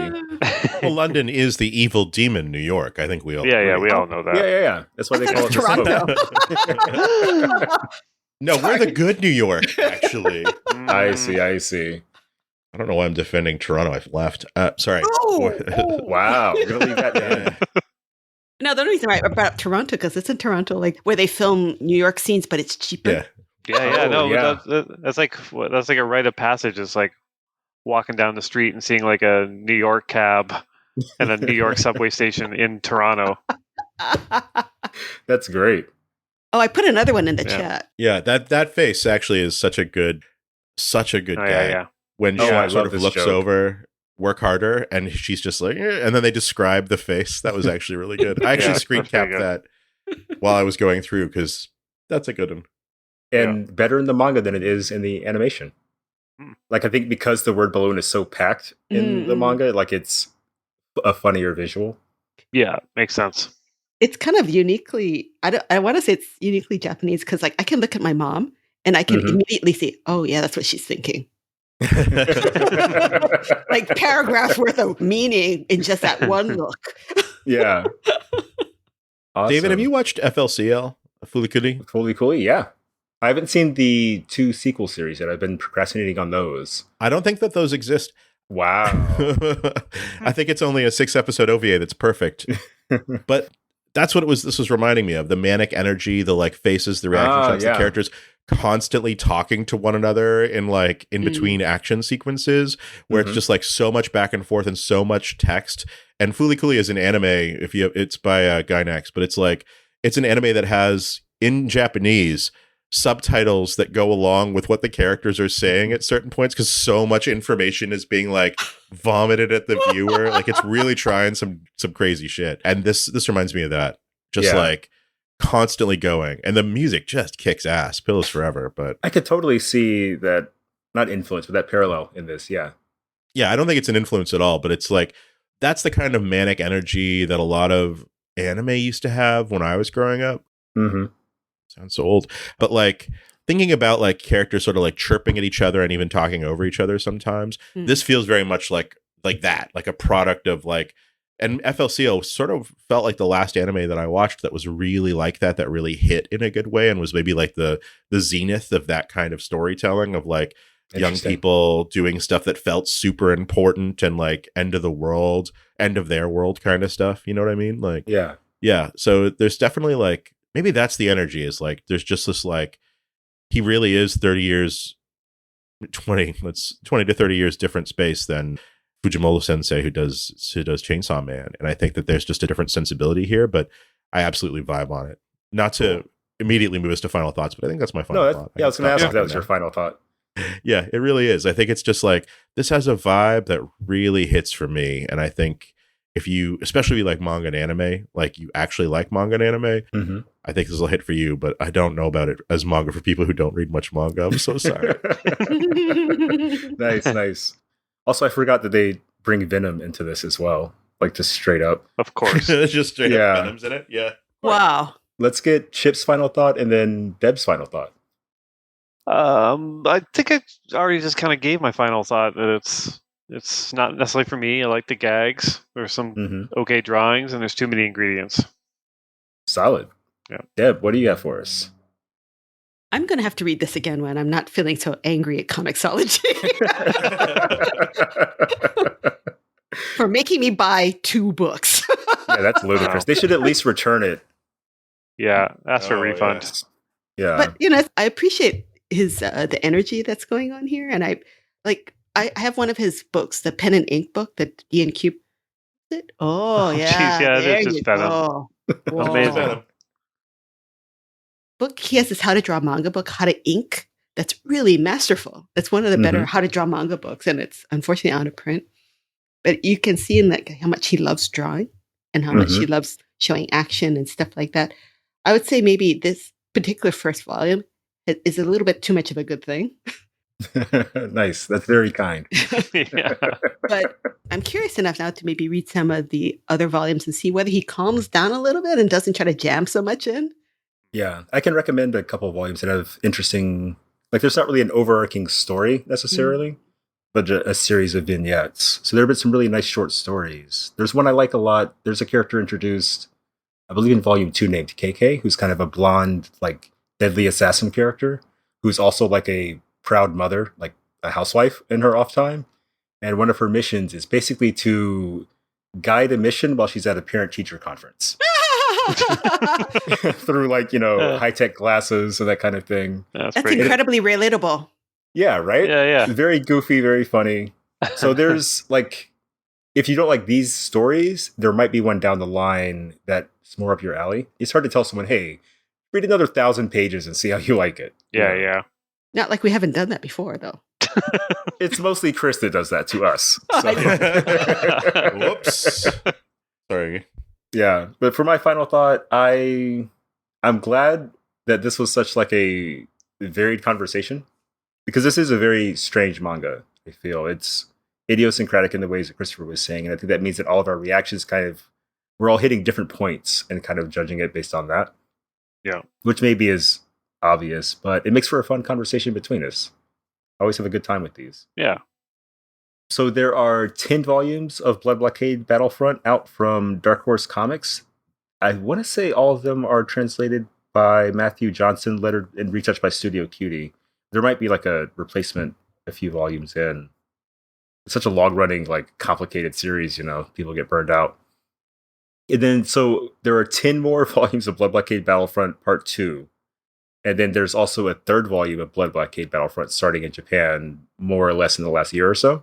Speaker 2: Well, London is the evil demon New York. I think we all
Speaker 3: Yeah,
Speaker 2: agree.
Speaker 3: we all know that.
Speaker 1: Yeah. That's why they call it the
Speaker 4: Toronto.
Speaker 1: smoke.
Speaker 2: No, we're the good New York, actually.
Speaker 1: I see.
Speaker 2: I don't know why I'm defending Toronto. I've left. Sorry.
Speaker 4: Oh.
Speaker 1: Wow. We're going to leave that down.
Speaker 4: No, the only reason I brought up Toronto because it's in Toronto, like where they film New York scenes, but it's cheaper.
Speaker 2: Yeah.
Speaker 3: Yeah,
Speaker 1: Oh,
Speaker 3: no,
Speaker 1: yeah.
Speaker 3: that's like a rite of passage. It's like walking down the street and seeing like a New York cab and a New York subway station in Toronto.
Speaker 1: That's great.
Speaker 4: Oh, I put another one in the
Speaker 3: Yeah.
Speaker 4: chat.
Speaker 2: Yeah, that face actually is such a good gag.
Speaker 3: Yeah.
Speaker 2: When
Speaker 1: Oh,
Speaker 2: she
Speaker 1: I
Speaker 2: sort
Speaker 1: love
Speaker 2: of
Speaker 1: this
Speaker 2: looks
Speaker 1: joke.
Speaker 2: over, work harder, and she's just like, eh, and then they describe the face. That was actually really good. I actually
Speaker 3: Yeah,
Speaker 2: screen
Speaker 3: that's pretty
Speaker 2: capped that while I was going through because that's a good one.
Speaker 1: And better in the manga than it is in the animation.
Speaker 3: Hmm.
Speaker 1: Like, I think because the word balloon is so packed in the
Speaker 4: Mm-mm.
Speaker 1: manga, like it's a funnier visual.
Speaker 3: Yeah, makes sense.
Speaker 4: It's kind of uniquely, I want to say it's uniquely Japanese because like I can look at my mom and I can immediately see, oh yeah, that's what she's thinking. Like paragraphs worth of meaning in just that one look.
Speaker 1: Yeah. Awesome.
Speaker 2: David, have you watched FLCL? Fulikuri?
Speaker 1: Fulikuri, yeah. I haven't seen the 2 sequel series yet. I've been procrastinating on those.
Speaker 2: I don't think that those exist.
Speaker 1: Wow.
Speaker 2: I think it's only a 6-episode OVA that's perfect. But that's what this was reminding me of. The manic energy, the like faces, the reaction shots, the characters constantly talking to one another in like in between action sequences where it's just like so much back and forth and so much text. And Fulikuri is an anime, it's by Gainax, but it's like it's an anime that has in Japanese subtitles that go along with what the characters are saying at certain points because so much information is being like vomited at the viewer. Like it's really trying some crazy shit. And this reminds me of that. Just like constantly going. And the music just kicks ass. Pillows Forever. But
Speaker 1: I could totally see that, not influence, but that parallel in this. Yeah.
Speaker 2: Yeah, I don't think it's an influence at all, but it's like that's the kind of manic energy that a lot of anime used to have when I was growing up.
Speaker 1: Mm-hmm.
Speaker 2: Sounds so old. But like thinking about like characters sort of like chirping at each other and even talking over each other sometimes, this feels very much like that, like a product of like, and FLCO sort of felt like the last anime that I watched that was really like that really hit in a good way and was maybe like the zenith of that kind of storytelling of like young people doing stuff that felt super important and like end of their world kind of stuff. You know what I mean? Like, yeah. So there's definitely like, maybe that's the energy is like, there's just this like, he really is 20 to 30 years different space than Fujimoto Sensei who does Chainsaw Man. And I think that there's just a different sensibility here, but I absolutely vibe on it. Not to immediately move us to final thoughts, but I think that's my final thought.
Speaker 1: Yeah, I was going to ask if that was your final thought.
Speaker 2: Yeah, it really is. I think it's just like, this has a vibe that really hits for me. And I think if you, especially like manga and anime, like you actually like manga and anime, I think this will hit for you, but I don't know about it as manga for people who don't read much manga. I'm so sorry.
Speaker 1: Nice. Also, I forgot that they bring Venom into this as well. Like just straight up.
Speaker 3: Of course.
Speaker 2: Just straight up Venom's in it. Yeah.
Speaker 4: Wow.
Speaker 1: Let's get Chip's final thought and then Deb's final thought.
Speaker 3: I think I already just kind of gave my final thought that it's not necessarily for me. I like the gags. There's some okay drawings, and there's too many ingredients.
Speaker 1: Solid.
Speaker 3: Yeah.
Speaker 1: Deb, what do you got for us?
Speaker 4: I'm going to have to read this again when I'm not feeling so angry at Comixology for making me buy 2 books.
Speaker 1: Yeah, that's ludicrous. They should at least return it.
Speaker 3: Yeah, ask for a refund.
Speaker 1: Yes. Yeah.
Speaker 4: But, you know, I appreciate his the energy that's going on here. And I have one of his books, the pen and ink book, the D&Q. Oh, yeah.
Speaker 3: Geez, yeah,
Speaker 4: there
Speaker 3: it's just
Speaker 4: you
Speaker 3: Venom.
Speaker 4: go.
Speaker 3: Amazing.
Speaker 4: Book. He has this how to draw manga book, how to ink. That's really masterful. That's one of the better how to draw manga books, and it's unfortunately out of print. But you can see in that how much he loves drawing and how much he loves showing action and stuff like that. I would say maybe this particular first volume is a little bit too much of a good thing.
Speaker 1: Nice. That's very kind.
Speaker 3: Yeah.
Speaker 4: But I'm curious enough now to maybe read some of the other volumes and see whether he calms down a little bit and doesn't try to jam so much in.
Speaker 1: Yeah, I can recommend a couple of volumes that have interesting, like there's not really an overarching story necessarily, but a series of vignettes. So there have been some really nice short stories. There's one I like a lot. There's a character introduced, I believe in volume 2 named KK, who's kind of a blonde, like deadly assassin character, who's also like a proud mother, like a housewife in her off time. And one of her missions is basically to guide a mission while she's at a parent-teacher conference. Through like, high-tech glasses and that kind of thing.
Speaker 4: That's incredibly relatable.
Speaker 1: Yeah, right?
Speaker 3: Yeah.
Speaker 1: Very goofy, very funny. So there's like, if you don't like these stories, there might be one down the line that's more up your alley. It's hard to tell someone, hey, read another 1,000 pages and see how you like it.
Speaker 3: Yeah.
Speaker 4: Not like we haven't done that before, though.
Speaker 1: It's mostly Chris that does that to us. So.
Speaker 2: Whoops. Sorry.
Speaker 1: Yeah, but for my final thought, I'm glad that this was such like a varied conversation, because this is a very strange manga. I feel it's idiosyncratic in the ways that Christopher was saying, and I think that means that all of our reactions kind of we're all hitting different points and kind of judging it based on that.
Speaker 3: Yeah.
Speaker 1: Which maybe is obvious, but it makes for a fun conversation between us. I always have a good time with these.
Speaker 3: Yeah.
Speaker 1: So there are 10 volumes of Blood Blockade Battlefront out from Dark Horse Comics. I want to say all of them are translated by Matthew Johnson, lettered and retouched by Studio Cutie. There might be like a replacement a few volumes in. It's such a long-running, like complicated series, people get burned out. And then, so there are 10 more volumes of Blood Blockade Battlefront Part 2. And then there's also a third volume of Blood Blockade Battlefront starting in Japan, more or less in the last year or so.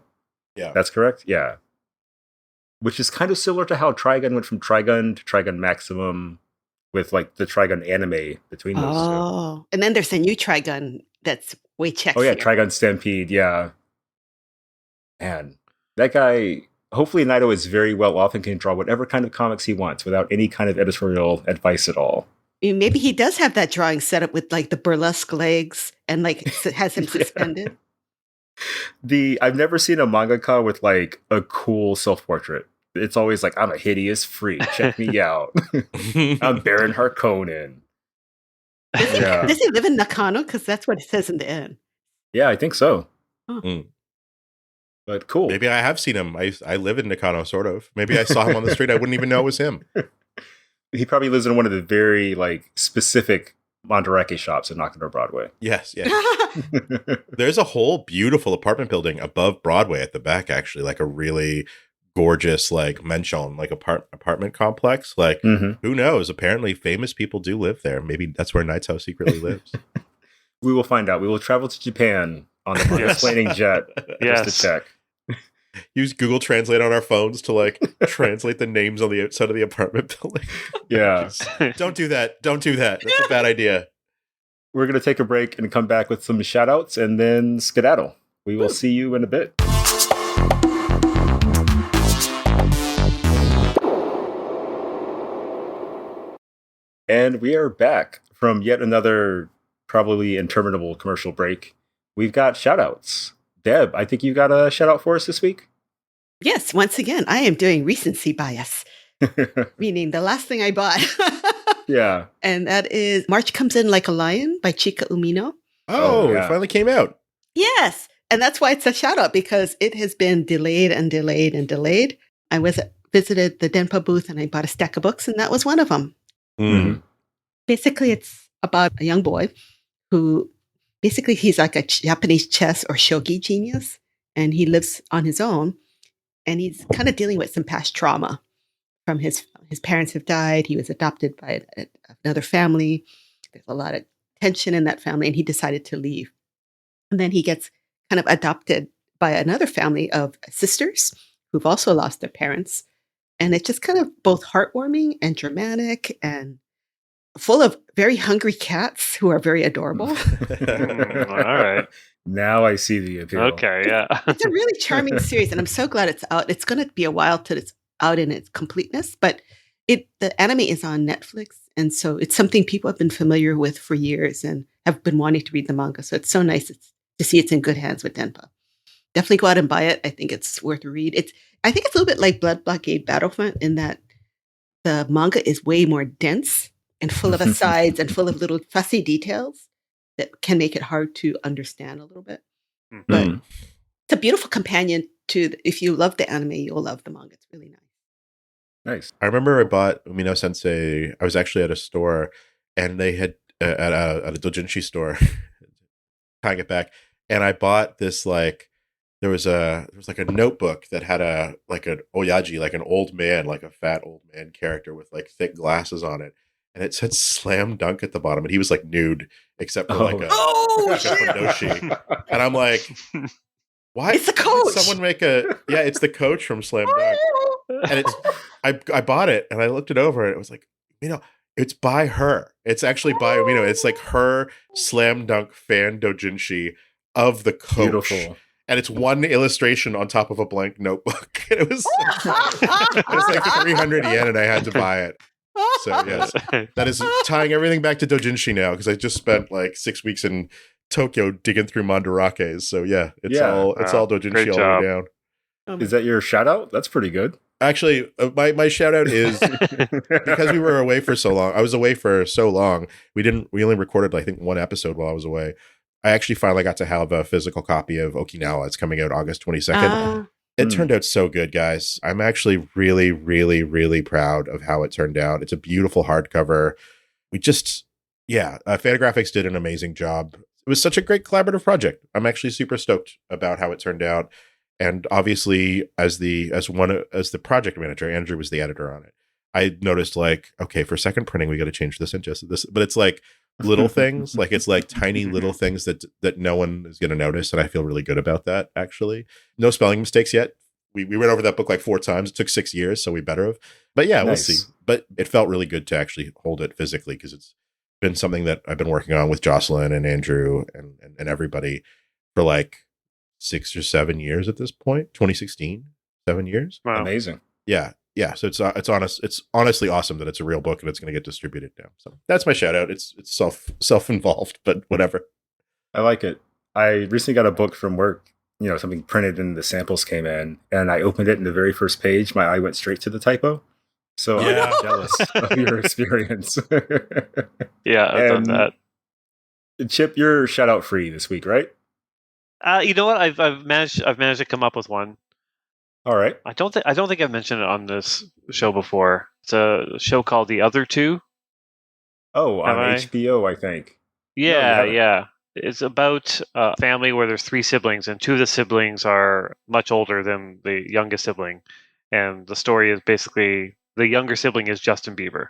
Speaker 2: Yeah.
Speaker 1: That's correct? Yeah. Which is kind of similar to how Trigun went from Trigun to Trigun Maximum with like the Trigun anime between those two.
Speaker 4: Oh, and then there's a new Trigun that's way chexier.
Speaker 1: Oh yeah, Trigun Stampede, yeah. Man, that guy, hopefully Nightow is very well off and can draw whatever kind of comics he wants without any kind of editorial advice at all.
Speaker 4: Maybe he does have that drawing set up with like the burlesque legs and like has him suspended.
Speaker 1: I've never seen a mangaka with like a cool self-portrait. It's always like, I'm a hideous freak. Check me out. I'm Baron Harkonnen.
Speaker 4: Does he live in Nakano? Because that's what it says in the end.
Speaker 1: Yeah, I think so.
Speaker 4: Huh.
Speaker 1: But cool.
Speaker 2: Maybe I have seen him. I live in Nakano, sort of. Maybe I saw him on the street. I wouldn't even know it was him.
Speaker 1: He probably lives in one of the very like specific Mandarake shops in Nakano Broadway.
Speaker 2: Yes. There's a whole beautiful apartment building above Broadway at the back, actually, like a really gorgeous like mansion, like apartment complex. Like, Who knows? Apparently famous people do live there. Maybe that's where Nightow secretly lives.
Speaker 1: We will find out. We will travel to Japan on the explaining jet just to check.
Speaker 2: Use Google Translate on our phones to like translate the names on the outside of the apartment building.
Speaker 1: Yeah.
Speaker 2: Don't do that. Don't do that. That's a bad idea.
Speaker 1: We're going to take a break and come back with some shout outs and then skedaddle. We will see you in a bit. And we are back from yet another probably interminable commercial break. We've got shout outs. Deb, I think you got a shout out for us this week?
Speaker 4: Yes, once again, I am doing recency bias, meaning the last thing I bought.
Speaker 1: Yeah.
Speaker 4: And that is March Comes In Like a Lion by Chika Umino.
Speaker 2: Oh, It finally came out.
Speaker 4: Yes. And that's why it's a shout out, because it has been delayed and delayed and delayed. I visited the Denpa booth and I bought a stack of books, and that was one of them.
Speaker 2: Mm-hmm.
Speaker 4: Basically, it's about a young boy who basically he's like a Japanese chess or shogi genius, and he lives on his own, and he's kind of dealing with some past trauma from his parents have died. He was adopted by another family. There's a lot of tension in that family, and he decided to leave. And then he gets kind of adopted by another family of sisters who've also lost their parents. And it's just kind of both heartwarming and dramatic and full of very hungry cats who are very adorable.
Speaker 3: All right.
Speaker 1: Now I see the appeal.
Speaker 3: Okay, yeah.
Speaker 4: It's a really charming series, and I'm so glad it's out. It's going to be a while till it's out in its completeness, but the anime is on Netflix, and so it's something people have been familiar with for years and have been wanting to read the manga. So it's so nice to see it's in good hands with Denpa. Definitely go out and buy it. I think it's worth a read. I think it's a little bit like Blood Blockade Battlefront in that the manga is way more dense and full of asides and full of little fussy details that can make it hard to understand a little bit. But it's a beautiful companion to, if you love the anime, you'll love the manga. It's really nice.
Speaker 1: Nice.
Speaker 2: I remember I bought Umino Sensei. I was actually at a store, and they had at a doujinshi store, tying it back, and I bought this like there was like a notebook that had an oyaji, like an old man, like a fat old man character with like thick glasses on it, and it said "Slam Dunk" at the bottom, and he was like nude except for Noshi, and I'm like, why?
Speaker 4: It's the coach.
Speaker 2: Someone make it's the coach from Slam Dunk. And I bought it and I looked it over and it was like, it's by her. It's actually by Umino. It's like her Slam Dunk fan doujinshi of the coach. Beautiful. And it's one illustration on top of a blank notebook. And it was like 300 yen and I had to buy it. So yes, that is tying everything back to doujinshi now, because I just spent like 6 weeks in Tokyo digging through mandarakes. So it's all doujinshi all the way down.
Speaker 1: Is that your shout out? That's pretty good.
Speaker 2: Actually, my shout out is because we were away for so long. I was away for so long. We only recorded, I think, one episode while I was away. I actually finally got to have a physical copy of Okinawa. It's coming out August 22nd. It turned out so good, guys. I'm actually really, really, really proud of how it turned out. It's a beautiful hardcover. Fantagraphics did an amazing job. It was such a great collaborative project. I'm actually super stoked about how it turned out. And obviously, as the project manager, Andrew was the editor on it. I noticed, like, okay, for second printing, we got to change this and just this. But it's like little things, like it's like tiny little things that no one is going to notice. And I feel really good about that, actually. No spelling mistakes yet. We went over that book like 4 times. It took 6 years, so we better have. But yeah, We'll see. But it felt really good to actually hold it physically because it's been something that I've been working on with Jocelyn and Andrew and everybody for like 6 or 7 years at this point. 2016, 7 years.
Speaker 3: Wow.
Speaker 1: Amazing.
Speaker 2: Yeah. So it's honestly awesome that it's a real book and it's going to get distributed now. So that's my shout out. It's self-involved, but whatever.
Speaker 1: I like it. I recently got a book from work, something printed and the samples came in, and I opened it, and the very first page, my eye went straight to the typo. So I'm jealous of your experience.
Speaker 3: Yeah, I've done that.
Speaker 1: Chip, you're shout out free this week, right?
Speaker 3: You know what? I've managed to come up with one.
Speaker 1: All right.
Speaker 3: I don't think I've mentioned it on this show before. It's a show called The Other Two.
Speaker 1: Oh, on HBO, I think.
Speaker 3: Yeah. It's about a family where there's 3 siblings, and 2 of the siblings are much older than the youngest sibling. And the story is basically the younger sibling is Justin Bieber.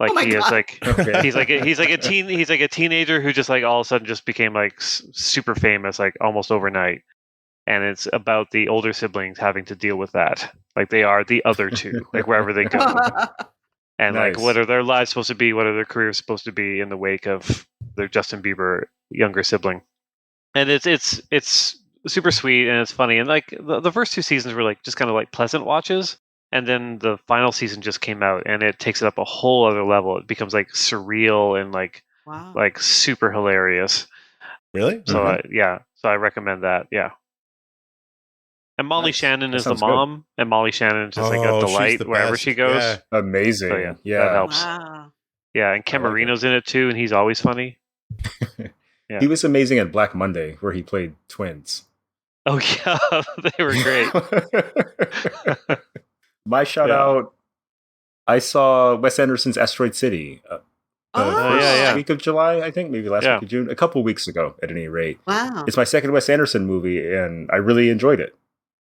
Speaker 3: Like he's like a teenager who just like all of a sudden just became like super famous like almost overnight. And it's about the older siblings having to deal with that. Like they are the other two, like wherever they go. And
Speaker 1: Nice.
Speaker 3: like what are their lives supposed to be? What are their careers supposed to be in the wake of their Justin Bieber younger sibling? And it's super sweet and it's funny. And like the first 2 seasons were like just kind of like pleasant watches. And then the final season just came out and it takes it up a whole other level. It becomes like surreal and like like super hilarious.
Speaker 2: Really?
Speaker 3: So so I recommend that. Yeah. And Molly Shannon is the mom, and Molly Shannon is just like a delight wherever she goes.
Speaker 2: Yeah.
Speaker 1: Amazing. So,
Speaker 3: that helps. Wow. Yeah, and Ken Marino's in it too, and he's always funny. Yeah.
Speaker 1: He was amazing at Black Monday, where he played twins.
Speaker 3: Oh yeah, they were great.
Speaker 1: My shout out, I saw Wes Anderson's Asteroid City first week of July, I think, maybe last week of June, a couple weeks ago at any rate.
Speaker 4: Wow.
Speaker 1: It's my second Wes Anderson movie, and I really enjoyed it.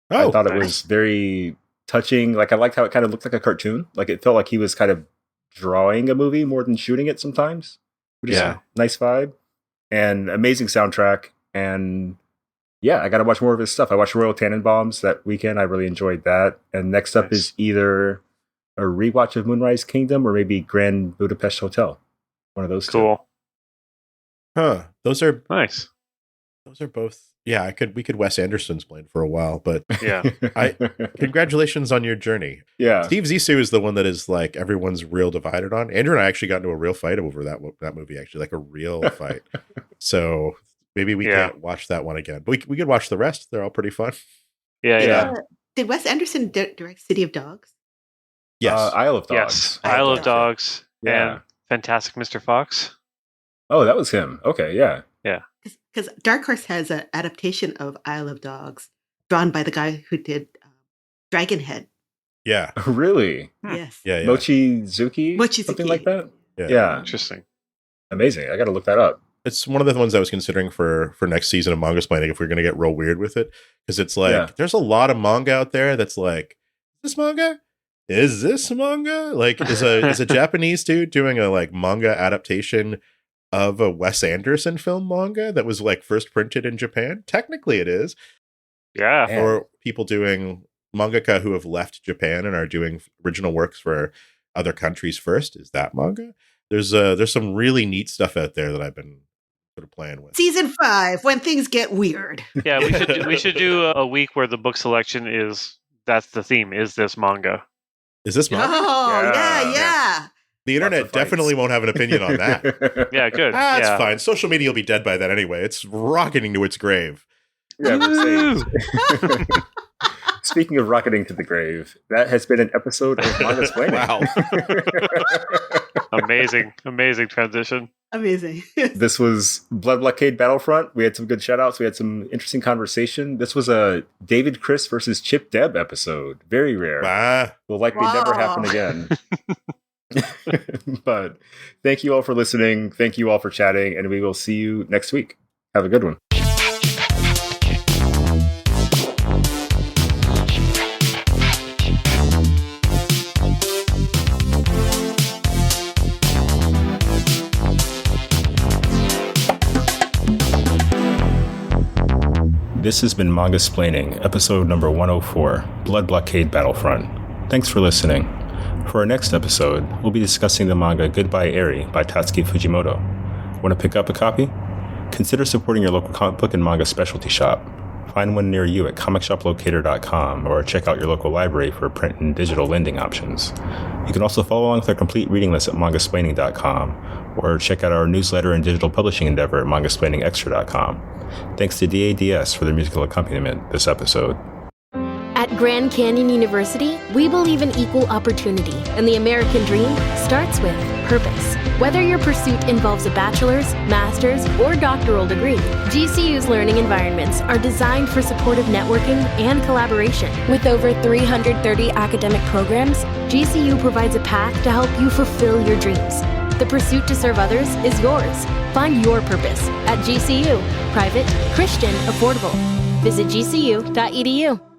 Speaker 1: I thought it was very touching. Like I liked how it kind of looked like a cartoon. Like it felt like he was kind of drawing a movie more than shooting it sometimes. Which is a nice vibe. And amazing soundtrack. And I got to watch more of his stuff. I watched Royal Tannenbaums that weekend. I really enjoyed that. And next up is either a rewatch of Moonrise Kingdom or maybe Grand Budapest Hotel. One of those
Speaker 3: two.
Speaker 2: Huh. Those are
Speaker 3: nice.
Speaker 2: Those are both. Yeah, we could Wes Anderson's blame for a while, but
Speaker 3: yeah.
Speaker 2: Congratulations on your journey.
Speaker 1: Yeah.
Speaker 2: Steve Zissou is the one that is like everyone's real divided on. Andrew and I actually got into a real fight over that movie, actually, like a real fight. So maybe we can't watch that one again. But we could watch the rest. They're all pretty fun.
Speaker 3: Yeah.
Speaker 4: Did Wes Anderson direct City of Dogs?
Speaker 2: Yes.
Speaker 1: Isle of Dogs.
Speaker 3: Yes. Isle of Dogs. And Fantastic Mr. Fox.
Speaker 1: Oh, that was him. Okay, yeah.
Speaker 3: Yeah.
Speaker 4: Because Dark Horse has an adaptation of Isle of Dogs drawn by the guy who did Dragonhead.
Speaker 2: Yeah.
Speaker 1: Really?
Speaker 4: Yes.
Speaker 2: Yeah.
Speaker 1: Mochizuki? Something like that? Yeah.
Speaker 3: Interesting.
Speaker 1: Amazing. I got to look that up.
Speaker 2: It's one of the ones I was considering for next season of Manga Splaining if we're going to get real weird with it. Because it's like, there's a lot of manga out there that's like, is this manga? Like, is a Japanese dude doing a like manga adaptation of a Wes Anderson film manga that was like first printed in Japan? Technically it is.
Speaker 3: Yeah.
Speaker 2: Or people doing mangaka who have left Japan and are doing original works for other countries first. Is that manga? There's some really neat stuff out there that I've been sort of playing with.
Speaker 4: Season 5, when things get weird.
Speaker 3: Yeah, we should do a week where the book selection that's the theme, is this manga.
Speaker 2: Is this manga?
Speaker 4: Oh, yeah.
Speaker 2: The internet definitely won't have an opinion on that.
Speaker 3: Yeah, good.
Speaker 2: That's fine. Social media will be dead by then anyway. It's rocketing to its grave.
Speaker 1: Yeah, Speaking of rocketing to the grave, that has been an episode of Manga Splaining.
Speaker 2: Wow.
Speaker 3: Amazing transition.
Speaker 4: Amazing.
Speaker 1: This was Blood Blockade Battlefront. We had some good shout-outs. We had some interesting conversation. This was a David Chris versus Chip Deb episode. Very rare. Will likely never happen again. But thank you all for listening. Thank you all for chatting, and we will see you next week. Have a good one. This has been Manga Splaining, episode number 104, Blood Blockade Battlefront. Thanks for listening. For our next episode, we'll be discussing the manga Goodbye Eri by Tatsuki Fujimoto. Want to pick up a copy? Consider supporting your local comic book and manga specialty shop. Find one near you at comicshoplocator.com or check out your local library for print and digital lending options. You can also follow along with our complete reading list at mangasplaining.com or check out our newsletter and digital publishing endeavor at mangasplainingextra.com. Thanks to DADS for their musical accompaniment this episode.
Speaker 5: At Grand Canyon University, we believe in equal opportunity, and the American dream starts with purpose. Whether your pursuit involves a bachelor's, master's, or doctoral degree, GCU's learning environments are designed for supportive networking and collaboration. With over 330 academic programs, GCU provides a path to help you fulfill your dreams. The pursuit to serve others is yours. Find your purpose at GCU. Private, Christian, affordable. Visit gcu.edu.